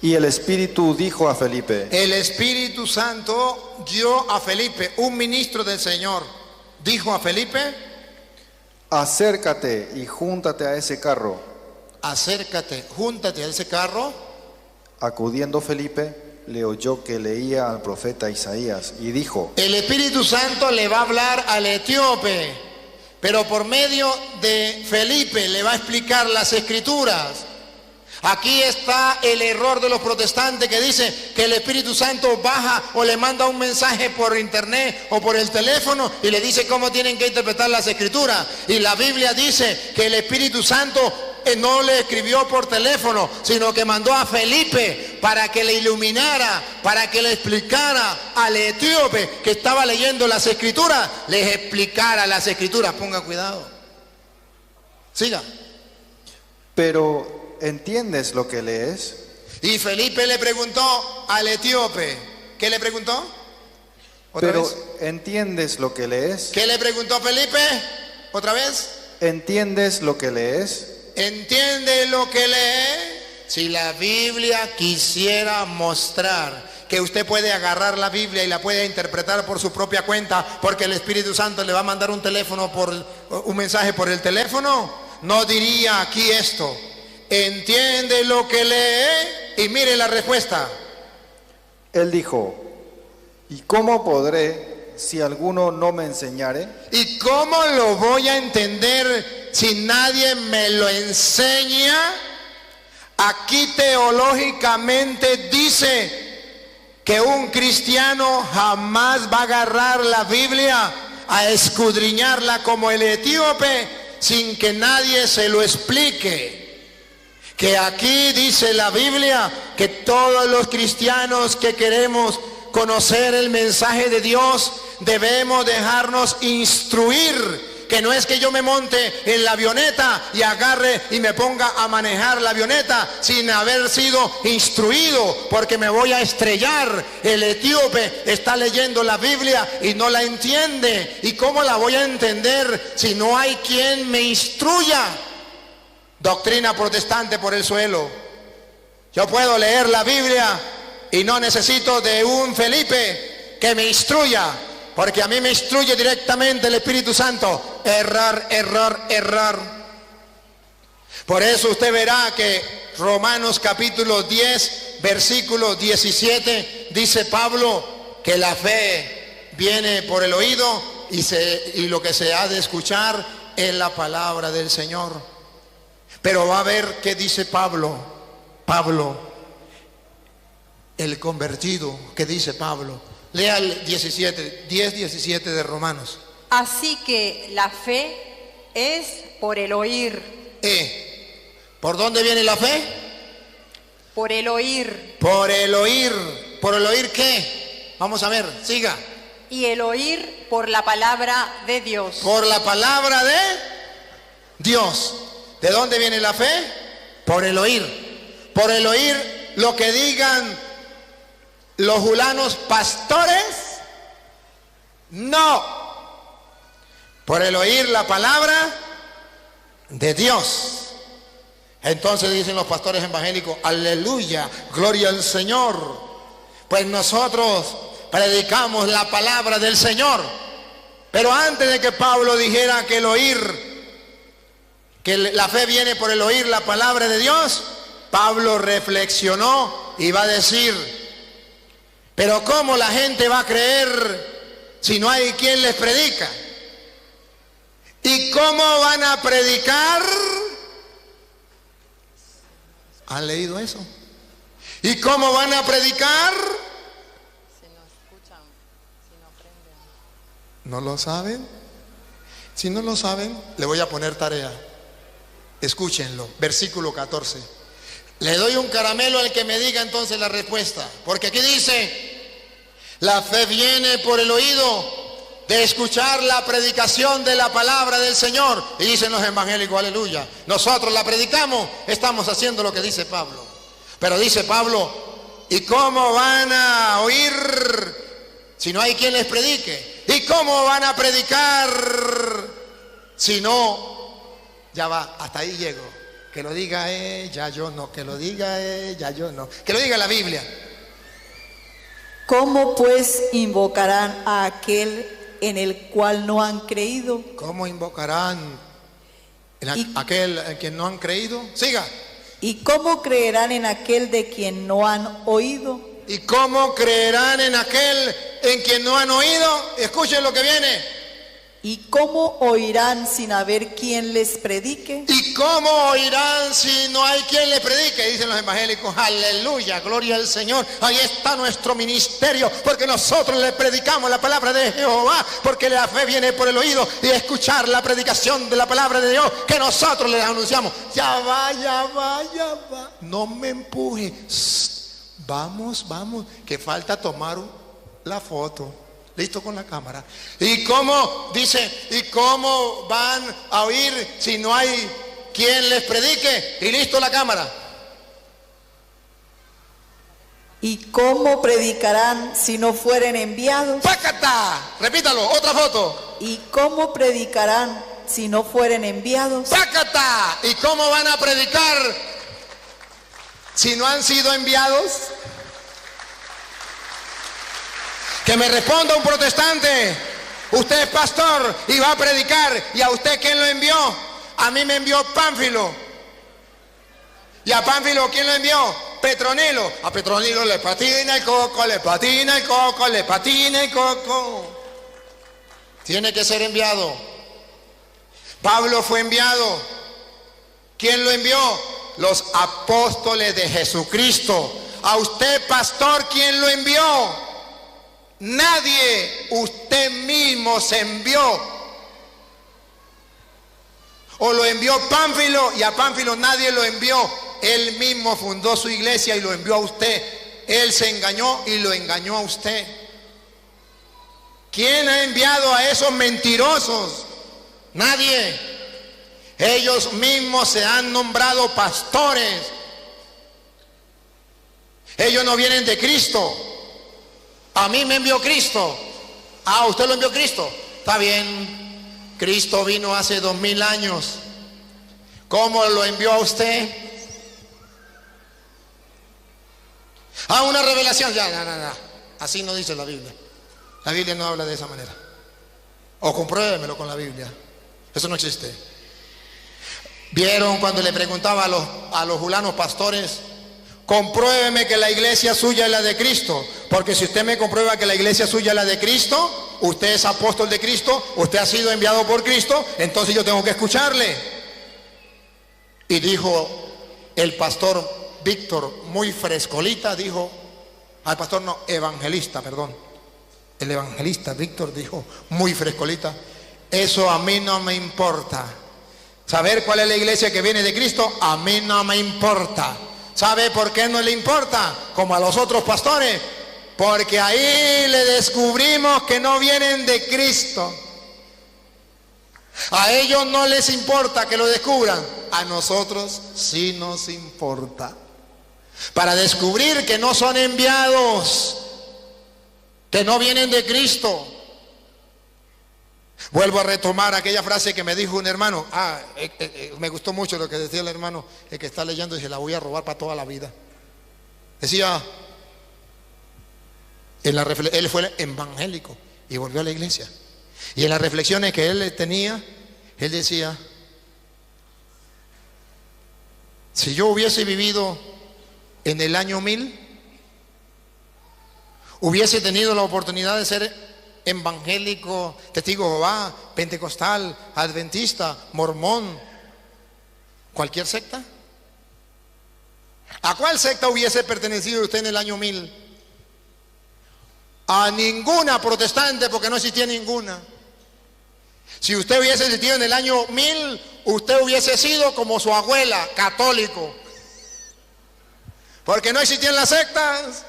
Y el Espíritu dijo a Felipe. El Espíritu Santo dio a Felipe, un ministro del Señor, dijo a Felipe: acércate y júntate a ese carro. Acércate, júntate a ese carro. Acudiendo Felipe, le oyó que leía al profeta Isaías y dijo: el Espíritu Santo le va a hablar al etíope, pero por medio de Felipe le va a explicar las escrituras. Aquí está el error de los protestantes que dice que el Espíritu Santo baja o le manda un mensaje por internet o por el teléfono y le dice cómo tienen que interpretar las escrituras. Y la Biblia dice que el Espíritu Santo no le escribió por teléfono, sino que mandó a Felipe para que le iluminara, para que le explicara al etíope que estaba leyendo las escrituras, les explicara las escrituras. Ponga cuidado. Siga. Pero ¿entiendes lo que lees? Y Felipe le preguntó al etíope. ¿Qué le preguntó? ¿Otra Pero vez? ¿entiendes lo que lees? ¿Qué le preguntó Felipe? ¿Otra vez? ¿Entiendes lo que lees? ¿Entiende lo que lee? Si la Biblia quisiera mostrar que usted puede agarrar la Biblia y la puede interpretar por su propia cuenta, porque el Espíritu Santo le va a mandar un mensaje por el teléfono, no diría aquí esto: ¿entiende lo que lee? Y mire la respuesta. Él dijo: ¿y cómo podré si alguno no me enseñare? ¿Y cómo lo voy a entender si nadie me lo enseña? Aquí teológicamente dice que un cristiano jamás va a agarrar la Biblia a escudriñarla como el etíope sin que nadie se lo explique. Que aquí dice la Biblia que todos los cristianos que queremos conocer el mensaje de Dios debemos dejarnos instruir. Que no es que yo me monte en la avioneta y agarre y me ponga a manejar la avioneta sin haber sido instruido, porque me voy a estrellar. El etíope está leyendo la Biblia y no la entiende. ¿Y cómo la voy a entender si no hay quien me instruya? Doctrina protestante por el suelo. Yo puedo leer la Biblia y no necesito de un Felipe que me instruya, porque a mí me instruye directamente el Espíritu Santo. Error, error, error. Por eso usted verá que Romanos capítulo 10, versículo 17, dice Pablo que la fe viene por el oído y lo que se ha de escuchar es la palabra del Señor. Pero va a ver qué dice Pablo, el convertido, ¿qué dice Pablo? Lea el 10:17 de Romanos. Así que la fe es por el oír. ¿Por dónde viene la fe? Por el oír. Por el oír. ¿Por el oír qué? Vamos a ver, siga. Y el oír por la palabra de Dios. Por la palabra de Dios. ¿De dónde viene la fe? Por el oír. Por el oír lo que digan los julanos pastores. No. Por el oír la palabra de Dios. Entonces dicen los pastores evangélicos, aleluya, gloria al Señor. Pues nosotros predicamos la palabra del Señor. Pero antes de que Pablo dijera que el oír, que la fe viene por el oír la palabra de Dios, Pablo reflexionó y va a decir, pero ¿cómo la gente va a creer si no hay quien les predica? ¿Y cómo van a predicar? ¿Han leído eso? ¿Y cómo van a predicar? Si no escuchan, si no aprenden. ¿No lo saben? Si no lo saben, le voy a poner tarea. Escúchenlo, versículo 14. Le doy un caramelo al que me diga entonces la respuesta. Porque aquí dice, la fe viene por el oído de escuchar la predicación de la palabra del Señor. Y dicen los evangélicos, aleluya. Nosotros la predicamos, estamos haciendo lo que dice Pablo. Pero dice Pablo, ¿y cómo van a oír si no hay quien les predique? ¿Y cómo van a predicar si no? Ya va, hasta ahí llego. Que lo diga ya yo no, que lo diga ya yo no. Que lo diga la Biblia. ¿Cómo pues invocarán a aquel en el cual no han creído? ¿Cómo invocarán aquel en quien no han creído? Siga. ¿Y cómo creerán en aquel de quien no han oído? ¿Y cómo creerán en aquel en quien no han oído? Escuchen lo que viene. ¿Y cómo oirán sin haber quien les predique? ¿Y cómo oirán si no hay quien les predique? Dicen los evangélicos, aleluya, gloria al Señor. Ahí está nuestro ministerio, porque nosotros le predicamos la palabra de Jehová, porque la fe viene por el oído y escuchar la predicación de la palabra de Dios que nosotros les anunciamos. Ya va, ya va, ya va. No me empuje. Vamos, vamos, que falta tomar la foto. Listo con la cámara. ¿Y cómo, dice, y cómo van a oír si no hay quien les predique? Y listo la cámara. ¿Y cómo predicarán si no fueren enviados? ¡Pácata! Repítalo, otra foto. ¿Y cómo predicarán si no fueren enviados? ¡Pácata! ¿Y cómo van a predicar si no han sido enviados? Que me responda un protestante. Usted es pastor y va a predicar. ¿Y a usted quién lo envió? A mí me envió Pánfilo. ¿Y a Pánfilo quién lo envió? Petronilo. A Petronilo le patina el coco, le patina el coco, le patina el coco. Tiene que ser enviado. Pablo fue enviado. ¿Quién lo envió? Los apóstoles de Jesucristo. A usted, pastor, ¿quién lo envió? Nadie, usted mismo se envió. O lo envió Pánfilo, y a Pánfilo nadie lo envió. Él mismo fundó su iglesia y lo envió a usted. Él se engañó y lo engañó a usted. ¿Quién ha enviado a esos mentirosos? Nadie. Ellos mismos se han nombrado pastores. Ellos no vienen de Cristo. A mí me envió Cristo. Ah, usted lo envió Cristo. Está bien. Cristo vino hace 2000 años. ¿Cómo lo envió a usted? Ah, una revelación. Ya. Así no dice la Biblia. La Biblia no habla de esa manera. O compruébemelo con la Biblia. Eso no existe. ¿Vieron cuando le preguntaba a los julanos pastores? Compruébeme que la iglesia suya es la de Cristo, porque si usted me comprueba que la iglesia suya es la de Cristo, usted es apóstol de Cristo, usted ha sido enviado por Cristo, entonces yo tengo que escucharle. Y dijo el pastor Víctor, muy frescolita, dijo, al pastor no, evangelista, perdón. El evangelista Víctor dijo, muy frescolita, eso a mí no me importa. Saber cuál es la iglesia que viene de Cristo, a mí no me importa. ¿Sabe por qué no le importa? Como a los otros pastores. Porque ahí le descubrimos que no vienen de Cristo. A ellos no les importa que lo descubran. A nosotros sí nos importa. Para descubrir que no son enviados, que no vienen de Cristo. Vuelvo a retomar aquella frase que me dijo un hermano. Me gustó mucho lo que decía el hermano, el que está leyendo, y se la voy a robar para toda la vida. Decía, él fue evangélico y volvió a la iglesia. Y en las reflexiones que él tenía, él decía, si yo hubiese vivido en el año 1000, hubiese tenido la oportunidad de ser evangélico, testigo de Jehová, pentecostal, adventista, mormón, cualquier secta. ¿A cuál secta hubiese pertenecido usted en el año 1000? A ninguna protestante, porque no existía ninguna. Si usted hubiese existido en el año 1000, usted hubiese sido como su abuela, católico, porque no existían las sectas.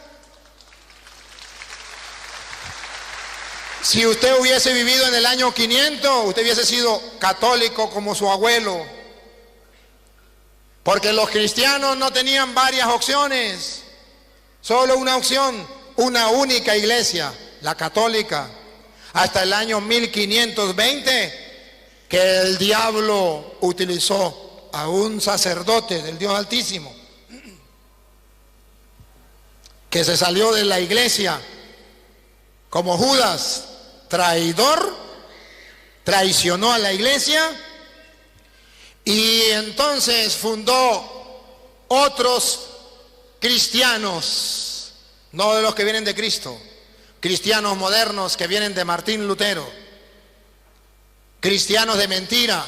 Si usted hubiese vivido en el año 500, usted hubiese sido católico como su abuelo, porque los cristianos no tenían varias opciones, solo una opción, una única iglesia, la católica, hasta el año 1520, que el diablo utilizó a un sacerdote del Dios Altísimo, que se salió de la iglesia como Judas, traidor, traicionó a la iglesia y entonces fundó otros cristianos, no de los que vienen de Cristo, cristianos modernos que vienen de Martín Lutero, cristianos de mentira,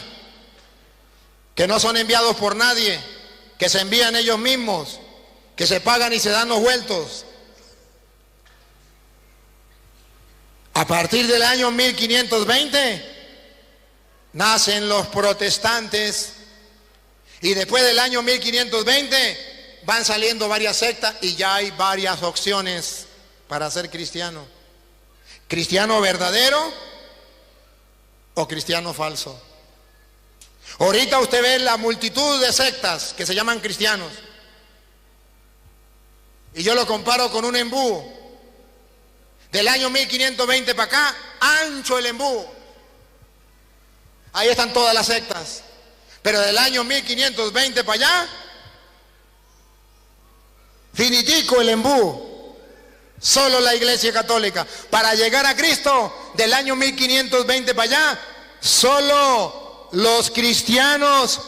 que no son enviados por nadie, que se envían ellos mismos, que se pagan y se dan los vueltos. A partir del año 1520 nacen los protestantes y después del año 1520 van saliendo varias sectas y ya hay varias opciones para ser cristiano. ¿Cristiano verdadero o cristiano falso? Ahorita usted ve la multitud de sectas que se llaman cristianos y yo lo comparo con un embudo. Del año 1520 para acá, ancho el embudo. Ahí están todas las sectas. Pero del año 1520 para allá, finitico el embudo. Solo la iglesia católica. Para llegar a Cristo, del año 1520 para allá, solo los cristianos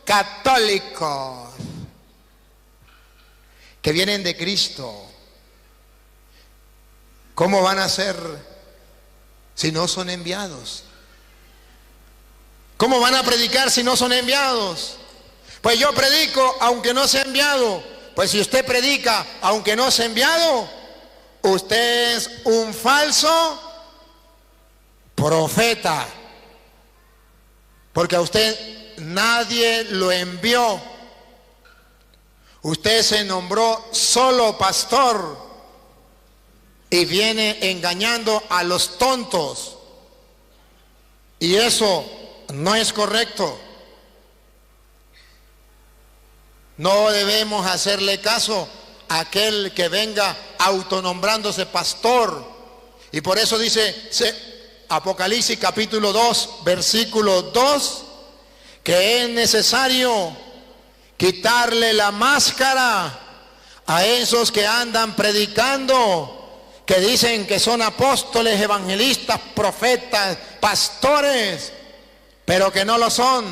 católicos que vienen de Cristo. ¿Cómo van a ser si no son enviados? ¿Cómo van a predicar si no son enviados? Pues yo predico aunque no sea enviado. Pues si usted predica aunque no sea enviado, usted es un falso profeta. Porque a usted nadie lo envió. Usted se nombró solo pastor. Y viene engañando a los tontos. Y eso no es correcto. No debemos hacerle caso a aquel que venga autonombrándose pastor. Y por eso dice Apocalipsis capítulo 2, versículo 2, que es necesario quitarle la máscara a esos que andan predicando, que dicen que son apóstoles, evangelistas, profetas, pastores, pero que no lo son.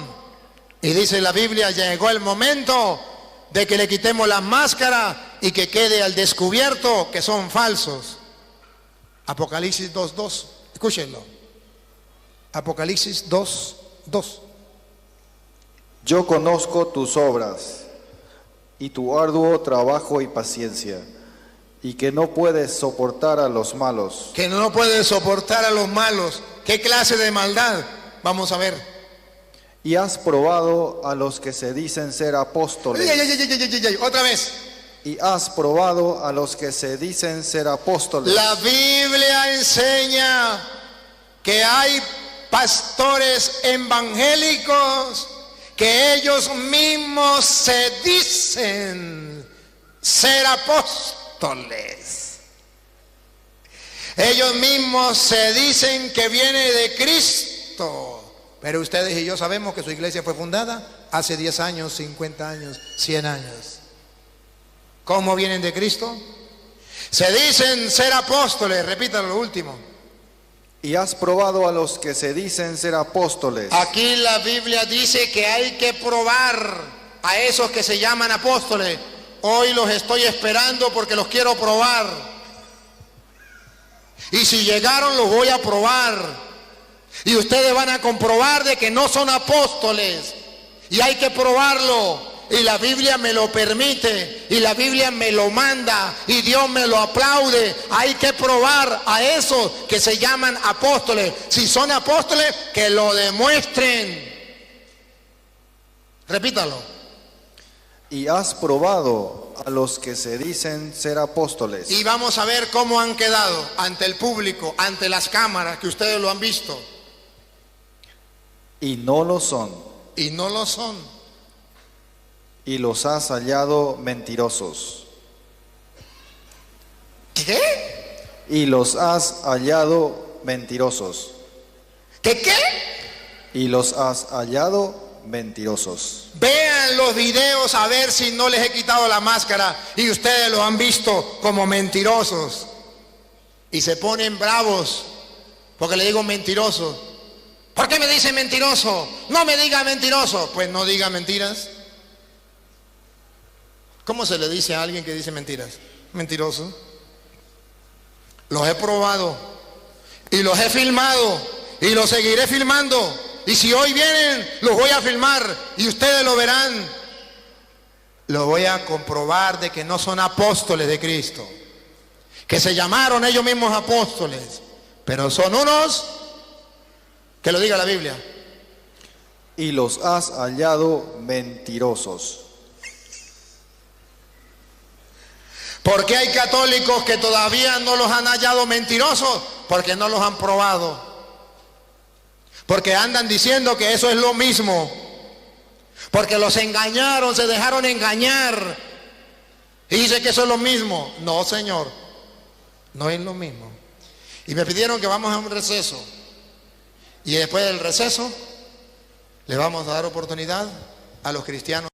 Y dice la Biblia, llegó el momento de que le quitemos la máscara y que quede al descubierto que son falsos. Apocalipsis 2:2, escúchenlo. Apocalipsis 2:2. Yo conozco tus obras y tu arduo trabajo y paciencia, y que no puedes soportar a los malos. Que no puedes soportar a los malos. ¿Qué clase de maldad? Vamos a ver. Y has probado a los que se dicen ser apóstoles. Otra vez. Y has probado a los que se dicen ser apóstoles. La Biblia enseña que hay pastores evangélicos que ellos mismos se dicen ser apóstoles. Ellos mismos se dicen que viene de Cristo, pero ustedes y yo sabemos que su iglesia fue fundada hace 10 años, 50 años, 100 años. ¿Cómo vienen de Cristo? Se dicen ser apóstoles, repítalo lo último. Y has probado a los que se dicen ser apóstoles. Aquí la Biblia dice que hay que probar a esos que se llaman apóstoles. Hoy los estoy esperando porque los quiero probar. Y si llegaron, los voy a probar. Y ustedes van a comprobar de que no son apóstoles. Y hay que probarlo. Y la Biblia me lo permite. Y la Biblia me lo manda. Y Dios me lo aplaude. Hay que probar a esos que se llaman apóstoles. Si son apóstoles, que lo demuestren. Repítalo. Y has probado a los que se dicen ser apóstoles. Y vamos a ver cómo han quedado ante el público, ante las cámaras, que ustedes lo han visto. Y no lo son. Y no lo son. Y los has hallado mentirosos. ¿Qué? Y los has hallado mentirosos. ¿Qué? Y los has hallado mentirosos. Vean los videos a ver si no les he quitado la máscara y ustedes lo han visto como mentirosos. Y se ponen bravos porque le digo mentiroso. ¿Por qué me dice mentiroso? No me diga mentiroso. Pues no diga mentiras. ¿Cómo se le dice a alguien que dice mentiras? Mentiroso. Los he probado y los he filmado y los seguiré filmando. Y si hoy vienen, los voy a filmar y ustedes lo verán. Lo voy a comprobar de que no son apóstoles de Cristo, que se llamaron ellos mismos apóstoles, pero son unos, que lo diga la Biblia. Y los has hallado mentirosos. ¿Por qué hay católicos que todavía no los han hallado mentirosos? Porque no los han probado. Porque andan diciendo que eso es lo mismo. Porque los engañaron, se dejaron engañar. Y dice que eso es lo mismo. No, señor, no es lo mismo. Y me pidieron que vamos a un receso. Y después del receso, le vamos a dar oportunidad a los cristianos.